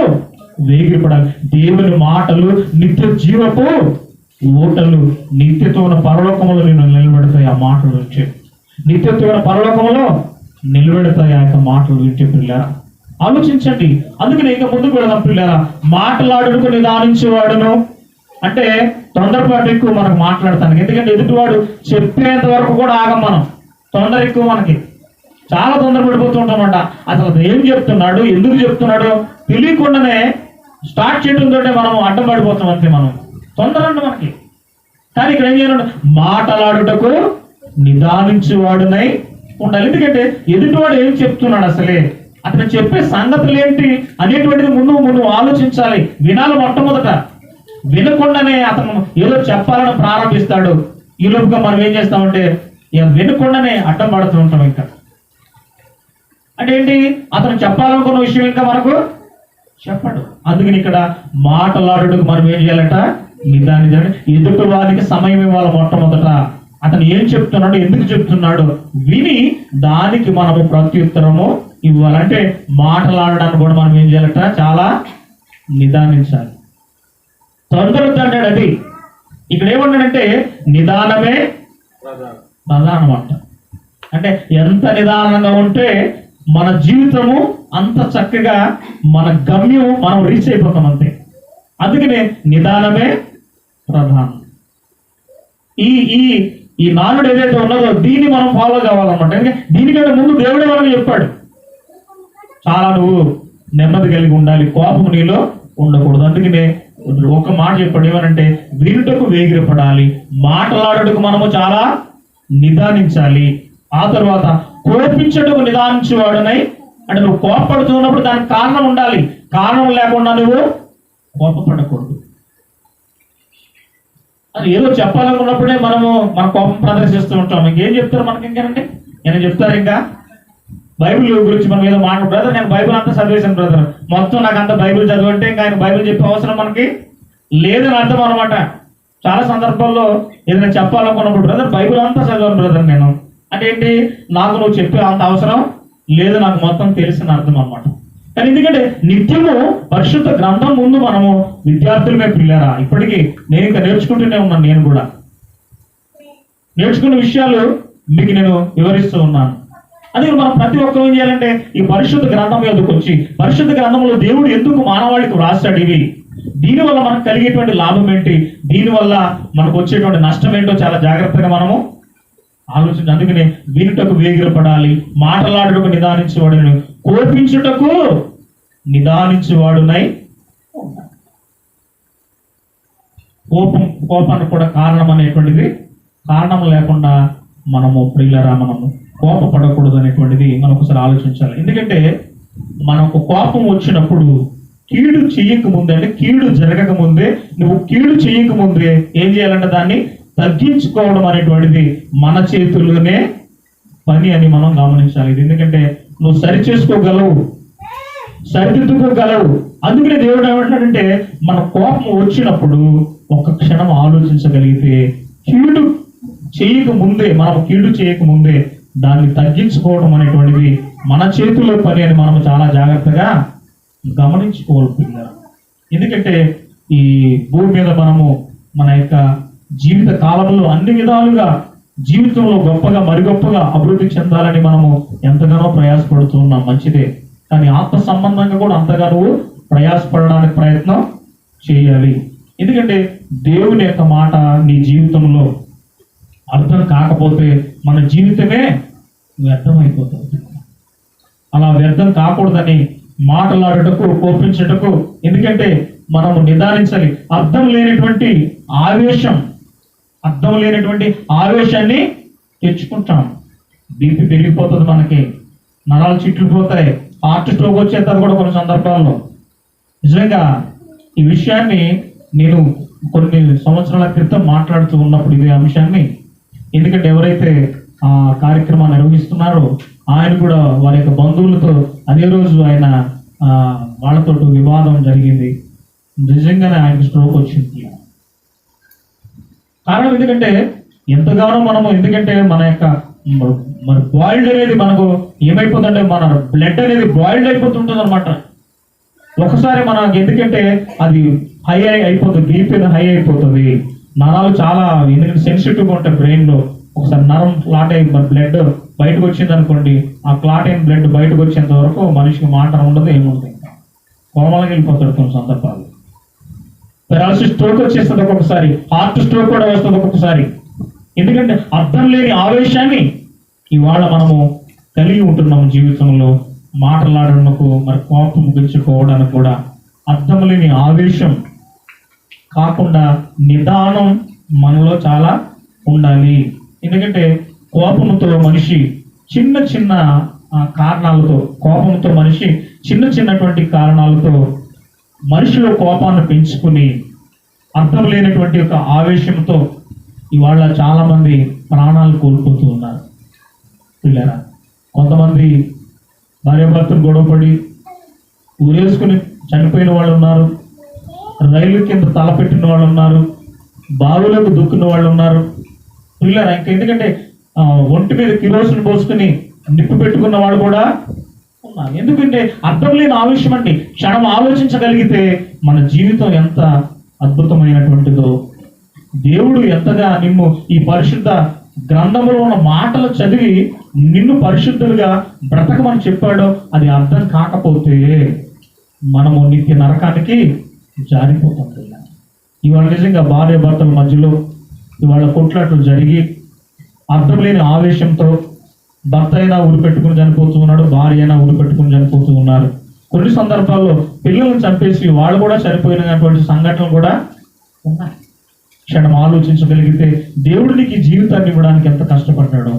వేగిరపడాలి. దేవుని మాటలు నిత్య జీవపు ఓటలు, నిత్యత్వమైన పరలోకములో నేను నిలబెడతాయి. ఆ మాటలు వింటే నిత్యత్వమైన పరలోకములో నిలబెడతాయి ఆ యొక్క మాటలు వింటే పిల్లరా. ఆలోచించండి. అందుకనే ఇంకా ముందుకు వెళదాం పిల్లరా. మాటలాడుటకు నిదానించేవాడును, అంటే తొందరపాటు ఎక్కువ మనకు మాట్లాడతాను. ఎందుకంటే ఎదుటివాడు చెప్పేంత వరకు కూడా ఆగం మనం. తొందర ఎక్కువ మనకి, చాలా తొందర పడిపోతుంటామంట. అసలు ఏం చెప్తున్నాడు, ఎందుకు చెప్తున్నాడు తెలియకుండానే స్టార్ట్ చేయడంతో మనం అడ్డం పడిపోతాం అంతే. మనం తొందర అండి మనకి. కానీ ఇక్కడ ఏం చేయాలంటే మాటలాడుటకు నిదానించేవాడునై ఉండాలి. ఎందుకంటే ఎదుటివాడు ఏం చెప్తున్నాడు, అసలే అతను చెప్పే సంగతులు ఏంటి అనేటువంటిది ముందు ఆలోచించాలి, వినాలి. మొట్టమొదట వినకుండానే అతను ఏదో చెప్పాలని ప్రారంభిస్తాడు. ఈ లోపుగా మనం ఏం చేస్తామంటే వినకుండానే అడ్డం పడుతూ ఉంటాం. ఇంకా అంటే ఏంటి, అతను చెప్పాలనుకున్న విషయం ఇంకా మనకు చెప్పడు. అందుకని ఇక్కడ మాటలాడుటకు మనం ఏం చేయాలంట, నిదానించాలి. ఎదుటి వారికి సమయం ఇవ్వాలి. మొట్టమొదట అతను ఏం చెప్తున్నాడు, ఎందుకు చెప్తున్నాడు విని దానికి మనము ప్రత్యుత్తరము ఇవ్వాలంటే మాటలాడడానికి కూడా మనం ఏం చేయాలంట, చాలా నిదానించాలి. తొందరతో అంటాడు. అది ఇక్కడ ఏమన్నాడంటే నిదానమే ప్రధానం అంట. అంటే ఎంత నిదానంగా ఉంటే మన జీవితము అంత చక్కగా మన గమ్యం మనం రీచ్ అయిపోతాం అంతే. అందుకనే నిదానమే ప్రధానం. ఈ ఈ ఈ నానుడు ఏదైతే ఉన్నదో దీన్ని మనం ఫాలో కావాలన్నమాట. ఎందుకంటే దీనికంటే ముందు దేవుడే మనకు చెప్పాడు, చాలా నువ్వు నెమ్మది కలిగి ఉండాలి, కోపం నీలో ఉండకూడదు. అందుకనే ఒక మాట చెప్పాడు, ఏమనంటే వినుటకు వేగిరపడాలి, మాట్లాడుటకు మనము చాలా నిదానించాలి. ఆ తర్వాత కోపించటకు నిదానించేవాడునై, అంటే నువ్వు కోపపడుతున్నప్పుడు దానికి కారణం ఉండాలి, కారణం లేకుండా నువ్వు కోపపడకూడదు. అది ఏదో చెప్పాలనుకున్నప్పుడే మనము మన కోపం ప్రదర్శిస్తూ ఉంటాం. ఇంకేం చెప్తారు మనకి, ఇంకేనండి నేను చెప్తారు ఇంకా బైబిల్ గురించి మనం ఏదో మాట్లాడు. బ్రదర్ నేను బైబిల్ అంతా చదివేశాను బ్రదర్, మొత్తం నాకు అంత బైబిల్ చదివంటే ఇంకా ఆయన బైబిల్ చెప్పే అవసరం మనకి లేదని అర్థం అనమాట. చాలా సందర్భాల్లో ఏదైనా చెప్పాలనుకున్నప్పుడు బ్రదర్ బైబిల్ అంతా చదివాను బ్రదర్ నేను అంటే ఏంటి, నాకు నువ్వు చెప్పే అంత అవసరం లేదు, నాకు మొత్తం తెలిసిన అర్థం అనమాట. కానీ ఎందుకంటే నిత్యము పరిశుద్ధ గ్రంథం ముందు మనము విద్యార్థులమే పిల్లారా. ఇప్పటికీ నేను ఇంకా నేర్చుకుంటూనే ఉన్నాను. నేను కూడా నేర్చుకున్న విషయాలు మీకు నేను వివరిస్తూ ఉన్నాను. అదే మనం ప్రతి ఒక్కరు ఏం చేయాలంటే ఈ పరిశుద్ధ గ్రంథం ఎదుకు వచ్చి పరిశుద్ధ గ్రంథంలో దేవుడు ఎందుకు మానవాళికి వ్రాస్తాడు, ఇవి దీనివల్ల మనకు కలిగేటువంటి లాభం ఏంటి, దీనివల్ల మనకు వచ్చేటువంటి నష్టం ఏంటో చాలా జాగ్రత్తగా మనము ఆలోచించి. అందుకనే వినుటకు వేగిరపడాలి, మాటలాడుటకు నిదానించేవాడునై, కోపించుటకు నిదానించేవాడునై. కోపానికి కూడా కారణం అనేటువంటిది, కారణం లేకుండా మనము ప్రియులరా మనము కోపపడకూడదు అనేటువంటిది మనం ఒకసారి ఆలోచించాలి. ఎందుకంటే మనకు కోపం వచ్చినప్పుడు కీడు చేయకముందే, అంటే కీడు జరగక ముందే, నువ్వు కీడు చేయకముందే ఏం చేయాలంటే దాన్ని తగ్గించుకోవడం అనేటువంటిది మన చేతుల్లోనే పని అని మనం గమనించాలి. ఇది ఎందుకంటే నువ్వు సరి చేసుకోగలవు, సరిదిద్దుకోగలవు. అందుకనే దేవుడు ఏమంటాడంటే మన కోపం వచ్చినప్పుడు ఒక క్షణం ఆలోచించగలిగితే కీడు చేయకముందే, మనం కీడు చేయకముందే దాన్ని తగ్గించుకోవడం అనేటువంటిది మన చేతుల్లో పని అని మనం చాలా జాగ్రత్తగా గమనించుకోవాలి. ఎందుకంటే ఈ భూమి మీద మనము మన యొక్క జీవిత కాలంలో అన్ని విధాలుగా జీవితంలో గొప్పగా మరి గొప్పగా అభివృద్ధి చెందాలని మనము ఎంతగానో ప్రయాసపడుతూ ఉన్నాం, మంచిదే. కానీ ఆత్మ సంబంధంగా కూడా అంతగా నువ్వు ప్రయాసపడడానికి ప్రయత్నం చేయాలి. ఎందుకంటే దేవుని యొక్క మాట నీ జీవితంలో అర్థం కాకపోతే మన జీవితమే వ్యర్థమైపోతుంది. అలా వ్యర్థం కాకూడదని మాటలాడుటకు, కోపించుటకు, ఎందుకంటే మనము నిదానించాలి. అర్థం లేనటువంటి ఆవేశాన్ని తెచ్చుకుంటాం. బీపీ పెరిగిపోతుంది, మనకి నరాలు చిట్లిపోతాయి, హార్ట్ స్ట్రోక్ వచ్చేస్తారు కూడా కొన్ని సందర్భాల్లో. నిజంగా ఈ విషయాన్ని నేను కొన్ని సంవత్సరాల క్రితం మాట్లాడుతూ ఉన్నప్పుడు ఇదే అంశాన్ని, ఎందుకంటే ఎవరైతే ఆ కార్యక్రమాన్ని నిర్వహిస్తున్నారో ఆయన కూడా వారి యొక్క బంధువులతో అదే రోజు ఆయన వాళ్ళతో వివాదం జరిగింది. నిజంగానే ఆయనకు స్ట్రోక్ వచ్చింది. కారణం ఎందుకంటే ఎంతగానో మనము, ఎందుకంటే మన యొక్క మన బాయిల్డ్ అనేది మనకు ఏమైపోతుందంటే మన బ్లడ్ అనేది బాయిల్డ్ అయిపోతుంటుంది అనమాట. ఒకసారి మనకు ఎందుకంటే అది హై అయిపోతుంది, బీపీ హై అయిపోతుంది, నరాలు చాలా ఎందుకంటే సెన్సిటివ్గా ఉంటాయి బ్రెయిన్లో. ఒకసారి నరం క్లాట్ అయి బ్లడ్ బయటకు వచ్చింది అనుకోండి, ఆ క్లాట్ అయిన బ్లడ్ బయటకు వచ్చేంత వరకు మనిషికి మాట ఉండదు, ఏముంటుంది, కోమలకి వెళ్ళిపోతాడు కొన్ని సందర్భాలు. పెరాలసిస్ స్ట్రోక్ వచ్చేస్తుంది ఒక్కొక్కసారి, హార్ట్ స్ట్రోక్ కూడా వస్తుంది ఒక్కొక్కసారి. ఎందుకంటే అర్థం లేని ఆవేశాన్ని ఇవాళ మనము కలిగి ఉంటున్నాము జీవితంలో. మాటలాడడానికి, మరి కోపం పెంచుకోవడానికి కూడా అర్థం లేని ఆవేశం కాకుండా నిదానం మనలో చాలా ఉండాలి. ఎందుకంటే కోపంతో మనిషి చిన్న చిన్న కారణాలతో, కోపంతో మనిషి చిన్నటువంటి కారణాలతో మనిషిలో కోపాన్ని పెంచుకుని అర్థం లేనటువంటి ఒక ఆవేశంతో ఇవాళ చాలా మంది ప్రాణాలు కోల్పోతూ ఉన్నారు. పిల్లరా, కొంతమంది భార్యాభర్తలు గొడవపడి ఊరేసుకుని చనిపోయిన వాళ్ళు ఉన్నారు, రైలు కింద తలపెట్టిన వాళ్ళు ఉన్నారు, బావులకు దూకిన వాళ్ళు ఉన్నారు. పిల్లరా, ఇంకా ఎందుకంటే ఒంటి మీద కిరోసిన్ పోసుకుని నిప్పు పెట్టుకున్న వాళ్ళు కూడా ఉన్నారు. ఎందుకంటే అర్థం లేని ఆవేశం అండి. క్షణం ఆలోచించగలిగితే మన జీవితం ఎంత అద్భుతమైనటువంటిదో, దేవుడు ఎంతగా నిన్ను ఈ పరిశుద్ధ గ్రంథంలో ఉన్న మాటలు చదివి నిన్ను పరిశుద్ధులుగా బ్రతకమని చెప్పాడో అది అర్థం కాకపోతే మనము నిత్య నరకానికి జారిపోతాం. ఇవాళ నిజంగా భార్య భర్తల మధ్యలో ఇవాళ కొట్లాట్లు జరిగి అర్థం లేని ఆవేశంతో భర్త అయినా ఊరు పెట్టుకుని చనిపోతూ ఉన్నాడు, భార్య అయినా ఊరు పెట్టుకుని చనిపోతూ ఉన్నారు. కొన్ని సందర్భాల్లో పిల్లలను చంపేసి వాళ్ళు కూడా చనిపోయినటువంటి సంఘటనలు కూడా ఉన్నాయి. క్షణం ఆలోచించగలిగితే దేవుడు నీకు జీవితాన్ని ఇవ్వడానికి ఎంత కష్టపడ్డాడో,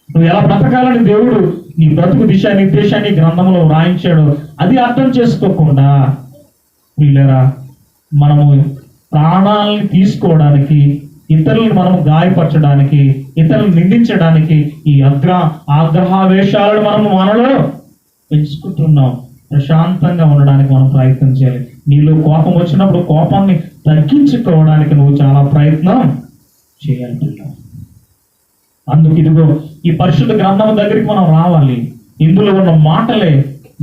నువ్వు ఎలా బ్రతకాలని దేవుడు నీ బ్రతుకు దిశా నిర్దేశాన్ని గ్రంథంలో వ్రాయించాడో అది అర్థం చేసుకోకుండా వీళ్ళరా మనము ప్రాణాలని తీసుకోవడానికి, ఇతరులను మనం గాయపరచడానికి, ఇతరులను నిందించడానికి ఈ ఆగ్రహావేశాలను మనలో పెంచుకుంటున్నాం. ప్రశాంతంగా ఉండడానికి మనం ప్రయత్నం చేయాలి. నీలో కోపం వచ్చినప్పుడు కోపాన్ని తగ్గించుకోవడానికి నువ్వు చాలా ప్రయత్నం చేయాలి. అందుకు ఇదిగో ఈ పరిశుద్ధ గ్రంథం దగ్గరికి మనం రావాలి. ఇందులో ఉన్న మాటలే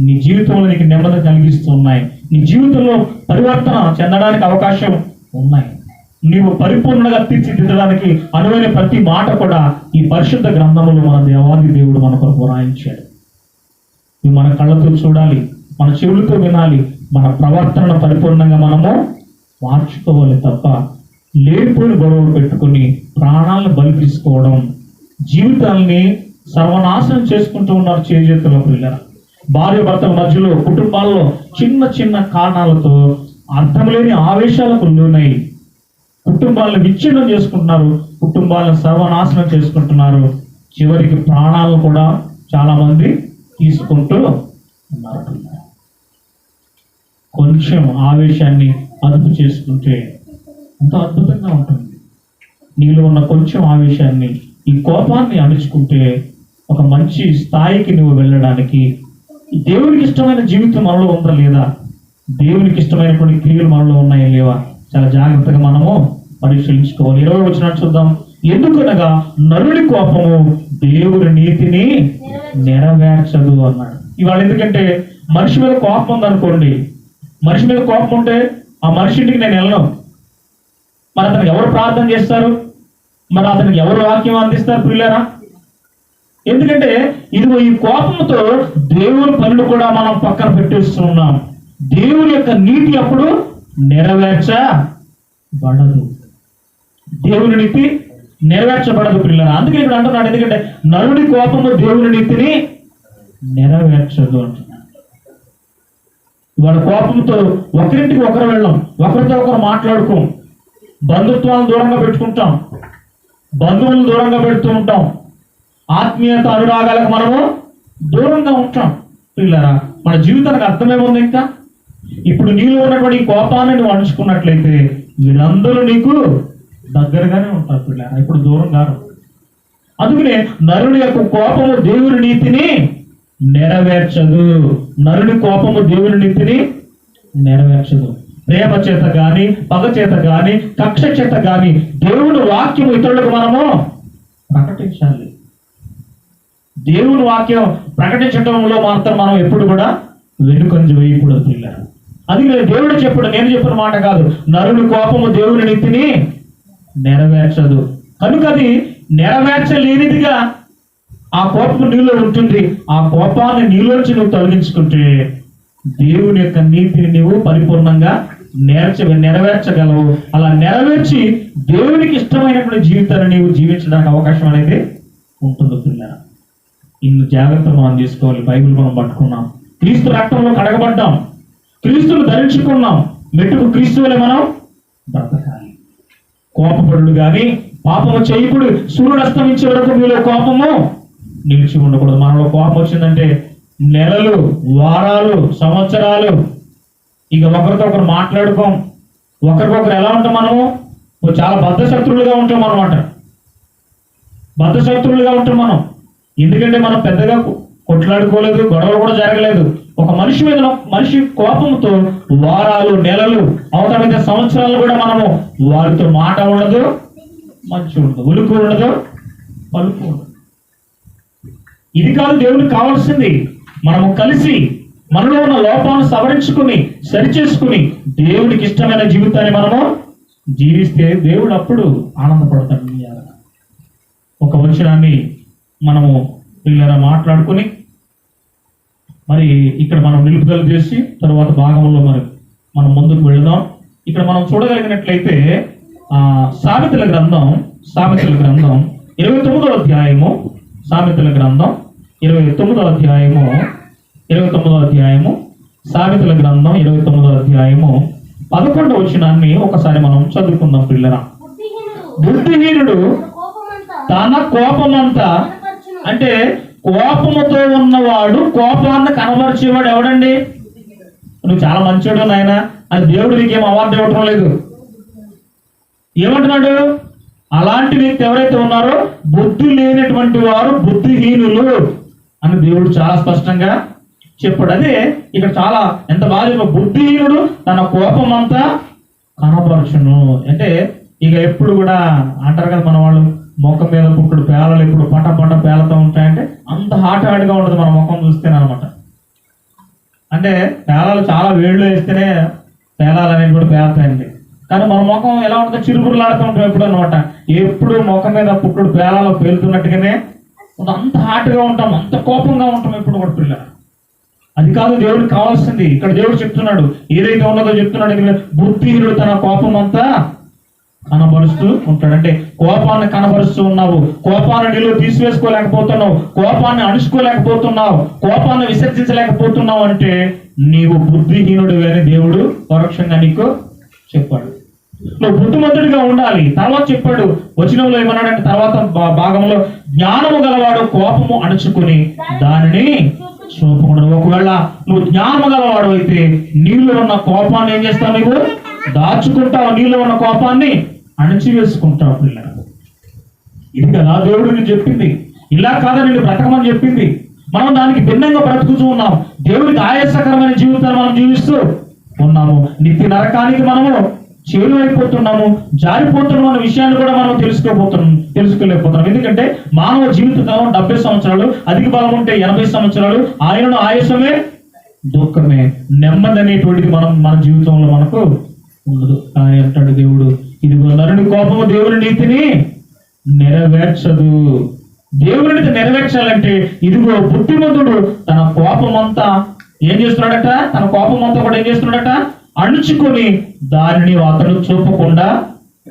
నీ జీవితంలో నీకు నెమ్మది కలిగిస్తున్నాయి. నీ జీవితంలో పరివర్తన చెందడానికి అవకాశం ఉన్నాయి. నీవు పరిపూర్ణంగా తీర్చిదిద్దడానికి అనువైన ప్రతి మాట కూడా ఈ పరిశుద్ధ గ్రంథంలో మన దేవాది దేవుడు మన కొరకు రాయించాడు. ఇవి మన కళ్ళతో చూడాలి, మన చెవులతో వినాలి, మన ప్రవర్తనను పరిపూర్ణంగా మనము మార్చుకోవాలి తప్ప లేనిపోయిన గొడవలు పెట్టుకుని ప్రాణాలను బలి తీసుకోవడం, జీవితాలని సర్వనాశనం చేసుకుంటూ ఉన్నారు చేతుల్లో. పిల్లలు, భార్య భర్తల మధ్యలో, కుటుంబాల్లో చిన్న కారణాలతో అర్థం లేని ఆవేశాలకు లోనై కుటుంబాలను విచ్ఛిన్నం చేసుకుంటున్నారు, కుటుంబాలను సర్వనాశనం చేసుకుంటున్నారు. చివరికి ప్రాణాలను కూడా చాలా మంది తీసుకుంటూ ఉన్నారు. కొంచెం ఆవేశాన్ని అదుపు చేసుకుంటే ఎంతో అద్భుతంగా ఉంటుంది. నీలో ఉన్న కొంచెం ఆవేశాన్ని, ఈ కోపాన్ని అణుచుకుంటే ఒక మంచి స్థాయికి నువ్వు వెళ్ళడానికి, దేవునికి ఇష్టమైన జీవితం మనలో ఉందా లేదా, దేవునికి ఇష్టమైనటువంటి క్రియలు మనలో ఉన్నాయా లేవా చాలా జాగ్రత్తగా మనము పరిశీలించుకోవాలి. 20వ వచనాన్ని చూద్దాం. ఎందుకనగా నరుడి కోపము దేవుని నీతిని నెరవేర్చదు అన్నాడు. ఇవాళ ఎందుకంటే మనిషి మీద కోపం ఉందనుకోండి, మనిషి మీద కోపం ఉంటే ఆ మనిషి ఇంటికి నేను వెళ్ళను. మరి అతనికి ఎవరు ప్రార్థన చేస్తారు, మరి అతనికి ఎవరు వాక్యం అందిస్తారు పిల్లరా? ఎందుకంటే ఇదిగో ఈ కోపంతో దేవుని పనులు కూడా మనం పక్కన పెట్టేస్తున్నాం. దేవుని యొక్క నీతి అప్పుడు నెరవేర్చబడదు. దేవుని నీతి నెరవేర్చబడదు పిల్లరా. అందుకే ఇక్కడ అంటున్నాడు, ఎందుకంటే నరుడి కోపము దేవుని నీతిని నెరవేర్చదు అంటున్నాడు. ఇవాళ కోపంతో ఒకరింటికి ఒకరు వెళ్ళాం, ఒకరితో ఒకరు మాట్లాడుకోం, బంధుత్వాలను దూరంగా పెట్టుకుంటాం, బంధువులను దూరంగా పెడుతూ ఉంటాం, ఆత్మీయత అనురాగాలకు మనము దూరంగా ఉంటాం. పిల్లరా, మన జీవితానికి అర్థమేముంది? ఇంకా ఇప్పుడు నీలో ఉన్నటువంటి కోపాన్ని నువ్వు అణుచుకున్నట్లయితే వీళ్ళందరూ నీకు దగ్గరగానే ఉంటారు పిల్లరా, ఇప్పుడు దూరం కాదు. అందుకనే నరుని యొక్క కోపము దేవుని నీతిని నెరవేర్చదు. నరుని కోపము దేవుని నీతిని నెరవేర్చదు. ప్రేమ చేత గాని, పగ చేత గాని, కక్ష చేత గాని దేవుని వాక్యం ఇతరులకు మనము ప్రకటించాలి. దేవుని వాక్యం ప్రకటించడంలో మాత్రం మనం ఎప్పుడు కూడా వెనుకంజ వేయకూడదు పిల్లలు. అది దేవుడు చెప్పాడు, నేను చెప్పిన మాట కాదు. నరుని కోపము దేవుని నీతిని నెరవేర్చదు. కనుక అది నెరవేర్చలేనిదిగా ఆ కోపము నీలో ఉంటుంది. ఆ కోపాన్ని నీలోంచి నువ్వు తొలగించుకుంటే దేవుని యొక్క నీతిని నీవు పరిపూర్ణంగా నెరవేర్చగలవు. అలా నెరవేర్చి దేవునికి ఇష్టమైనటువంటి జీవితాన్ని నీవు జీవించడానికి అవకాశం అనేది ఉంటుంది పిల్లల. ఇన్ని జాగ్రత్తలు మనం తీసుకోవాలి. బైబిల్ మనం పట్టుకున్నాం, క్రీస్తు రక్తంలో కడగబడ్డాం, క్రీస్తును ధరించుకున్నాం, మెట్టుకు క్రీస్తు వలె మనం బ్రతకాలి. కోపపడు కానీ, పాపము చేయకుడు, సూర్యుడు అస్తమించే వరకు మీలో కోపము నిలిచి ఉండకూడదు. మనలో కోపం వచ్చిందంటే నెలలు, వారాలు, సంవత్సరాలు ఇక ఒకరితో ఒకరు మాట్లాడుకోం. ఒకరికొకరు ఎలా ఉంటాం మనము? చాలా బద్ధశత్రువులుగా ఉంటాం అన్నమాట. బద్ధశత్రువులుగా ఉంటాం మనం. ఎందుకంటే మనం పెద్దగా కొట్లాడుకోలేదు, గొడవలు కూడా జరగలేదు. ఒక మనిషి మీద మనిషి కోపంతో వారాలు, నెలలు, అవతల సంవత్సరాలు కూడా మనము వారితో మాట ఉండదు, మంచి ఉండదు, ఉలుకు ఉండదు, పలుకు ఉండదు. ఇది కాదు దేవునికి కావాల్సింది. మనము కలిసి మనలో ఉన్న లోపాలను సవరించుకుని సరిచేసుకుని దేవుడికి ఇష్టమైన జీవితాన్ని మనము జీవిస్తే దేవుడు అప్పుడు ఆనందపడతాడు. ఒక వచనాన్ని మనము పిల్లరా మాట్లాడుకుని మరి ఇక్కడ మనం నిలుపుదల చేసి తర్వాత భాగంలో మనం ముందుకు వెళదాం. ఇక్కడ మనం చూడగలిగినట్లయితే సామెతల గ్రంథం 29వ అధ్యాయము, సామెతల గ్రంథం 29వ అధ్యాయము, సామెతల గ్రంథం 29వ అధ్యాయము 11వ వచనాన్ని ఒకసారి మనం చదువుకుందాం పిల్లరా. బుద్ధిహీనుడు తన కోపమంతా, అంటే కోపముతో ఉన్నవాడు కోపాన్ని కనబరిచేవాడు ఎవడండి? నువ్వు చాలా మంచివాడు నాయన అని దేవుడు నీకేం అవార్డు ఇవ్వటం లేదు. ఏమంటున్నాడు? అలాంటి వ్యక్తి ఎవరైతే ఉన్నారో బుద్ధి లేనటువంటి వారు బుద్ధిహీనులు అని దేవుడు చాలా స్పష్టంగా చెప్పాడు. అదే ఇక్కడ చాలా ఎంత బాగా, బుద్ధిహీనుడు తన కోపం అంతా కనపరచును. అంటే ఇక ఎప్పుడు కూడా అంటారు కదా మన వాళ్ళు, ముఖం మీద పుట్టుడు పేలలు ఎప్పుడు పంట పేలతో ఉంటాయంటే అంత హార్డ్గా ఉంటుంది మన ముఖం చూస్తేనే అనమాట. అంటే పేలాలు చాలా వేళ్ళు వేస్తేనే పేలాలు అనేవి కూడా పేలుతాయండి. కానీ మన ముఖం ఎలా ఉంటుంది? చిరుబురులాడుతూ ఉంటాం ఎప్పుడు అనమాట. ఎప్పుడు ముఖం మీద పుట్టుడు పేలాలు పేలుతున్నట్టుగానే అంత హార్ట్గా ఉంటాం, అంత కోపంగా ఉంటాం ఎప్పుడు కూడా పిల్ల. అది కాదు దేవుడికి కావాల్సింది. ఇక్కడ దేవుడు చెప్తున్నాడు, ఏదైతే ఉన్నదో చెప్తున్నాడు. బుద్ధిహీనుడు తన కోపం అంతా కనబరుస్తూ ఉంటాడు. అంటే కోపాన్ని కనబరుస్తూ ఉన్నావు, కోపాన్ని నీళ్ళు తీసివేసుకోలేకపోతున్నావు, కోపాన్ని అణుచుకోలేకపోతున్నావు, కోపాన్ని విసర్జించలేకపోతున్నావు అంటే నీవు బుద్ధిహీనుడు అని దేవుడు పరోక్షంగా నీకు చెప్పాడు. నువ్వు బుద్ధిమంతుడిగా ఉండాలి. తర్వాత చెప్పాడు వచనంలో ఏమన్నాడంటే తర్వాత భాగంలో, జ్ఞానము గలవాడు కోపము అణుచుకుని దానిని చూపకూడదు. ఒకవేళ నువ్వు జ్ఞానము గలవాడు అయితే నీళ్ళు ఉన్న కోపాన్ని ఏం చేస్తావు? నువ్వు దాచుకుంటావు, నీళ్ళు ఉన్న కోపాన్ని అణచివేసుకుంటావు పిల్లలు. ఇది కదా దేవుడు నేను చెప్పింది. ఇలా కాదని నేను బ్రతకమని చెప్పింది. మనం దానికి భిన్నంగా బ్రతుకుతూ ఉన్నాం. దేవుడికి ఆయాసకరమైన జీవితాన్ని మనం జీవిస్తూ ఉన్నాము. నిత్య నరకానికి మనము చేరువైపోతున్నాము, జారిపోతున్నాం అనే విషయాన్ని కూడా మనం తెలుసుకోలేకపోతున్నాం. ఎందుకంటే మానవ జీవిత కాలం 70 సంవత్సరాలు, అధిక బలం ఉంటే 80 సంవత్సరాలు. ఆయనను ఆయాసమే దుఃఖమే, నెమ్మది అనేటువంటిది మన జీవితంలో మనకు ఉండదు. కానీ అంటాడు దేవుడు, ఇదిగో నరుని కోపము దేవుని నీతిని నెరవేర్చదు. దేవుని నీతి నెరవేర్చాలంటే ఇదిగో బుద్ధిమంతుడు తన కోపమంతా ఏం చేస్తున్నాడట? తన కోపమంతా కూడా ఏం చేస్తున్నాడట? అణుచుకొని దానిని అతను చూపకుండా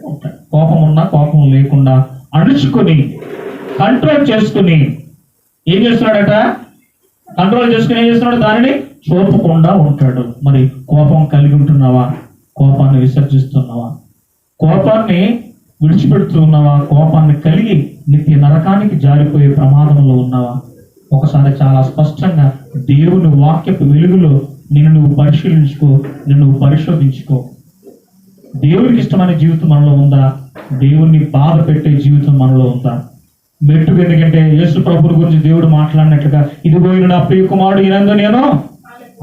ఉంటాడు. కోపం ఉన్నా కోపం లేకుండా అణుచుకొని కంట్రోల్ చేసుకుని ఏం చేస్తున్నాడట? కంట్రోల్ చేసుకుని ఏం చేస్తున్నాడు? దానిని చూపకుండా ఉంటాడు. మరి కోపం కలిగి ఉంటున్నావా? కోపాన్ని విసర్జిస్తున్నావా? కోపాన్ని విడిచిపెడుతూ ఉన్నావా? కోపాన్ని కలిగి నిత్య నరకానికి జారిపోయే ప్రమాదంలో ఉన్నావా? ఒకసారి చాలా స్పష్టంగా దేవుని వాక్యపు వెలుగులో నువ్వు పరిశీలించుకో, నువ్వు పరిశోధించుకో. దేవునికి ఇష్టమైన జీవితం మనలో ఉందా? దేవుణ్ణి బాధ పెట్టే జీవితం మనలో ఉందా? మెట్టుకు, ఎందుకంటే యేసు ప్రభువుని గురించి దేవుడు మాట్లాడినట్లుగా, ఇదిగో ఈయన నా ప్రియ కుమారుడు, ఈయనందు నేను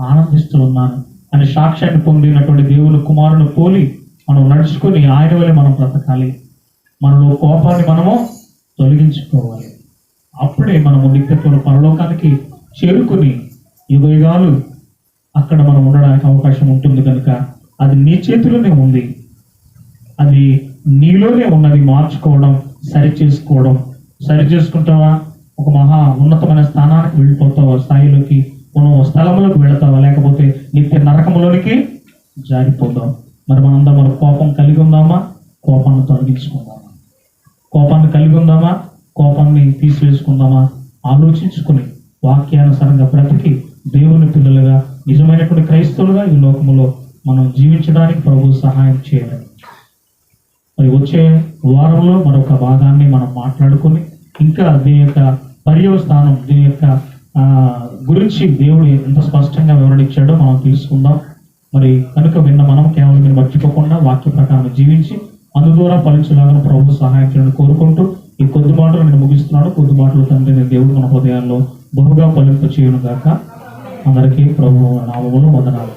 ఆనందిస్తూ ఉన్నాను అని సాక్ష్యాన్ని పొందినటువంటి దేవుని కుమారుని పోలి మనం నడుచుకొని ఆయన వల్ల మనం బ్రతకాలి. మనలో కోపాన్ని మనము తొలగించుకోవాలి. అప్పుడే మనము నిత్యత్వ పరలోకానికి చేరుకుని యుగయుగాలు అక్కడ మనం ఉండడానికి అవకాశం ఉంటుంది. కనుక అది నీ చేతిలోనే ఉంది, అది నీలోనే ఉన్నది. మార్చుకోవడం, సరి చేసుకుంటావా? ఒక మహా ఉన్నతమైన స్థానానికి వెళ్ళిపోతావా? స్థాయిలోకి, స్థలంలోకి వెళతావా? లేకపోతే నిత్య నరకంలోనికి జారిపోతాం. మరి మనందరం మన కోపం కలిగి ఉందామా? కోపాన్ని తొలగించుకుందామా? కోపాన్ని కలిగి ఉందామా? కోపాన్ని తీసివేసుకుందామా? ఆలోచించుకుని వాక్యానుసారంగా బ్రతికి దేవుని పిల్లలుగా, నిజమైనటువంటి క్రైస్తవులుగా ఈ లోకములో మనం జీవించడానికి ప్రభు సహాయం చేయాలి. మరి వచ్చే వారంలో మరొక భాగాన్ని మనం మాట్లాడుకొని ఇంకా దీని యొక్క పర్యవస్థానం, దీని యొక్క గురించి దేవుడు ఎంత స్పష్టంగా వివరణ ఇచ్చాడో మనం తెలుసుకుందాం. మరి కనుక విన్న మనం కేవలం మీరు మర్చిపోకుండా వాక్య ప్రకారం జీవించి అందు ద్వారా ఫలించలాగా ప్రభు సహాయం చేయాలని కోరుకుంటూ ఈ కొద్ది మాటలు నేను ముగిస్తున్నాను. కొద్ది మాటలు తండ్రి నేను దేవుడు మన హృదయాల్లో బహుగా ఫలింప చేయను గాక. అందరికీ ప్రభు నామములు వందనాలు.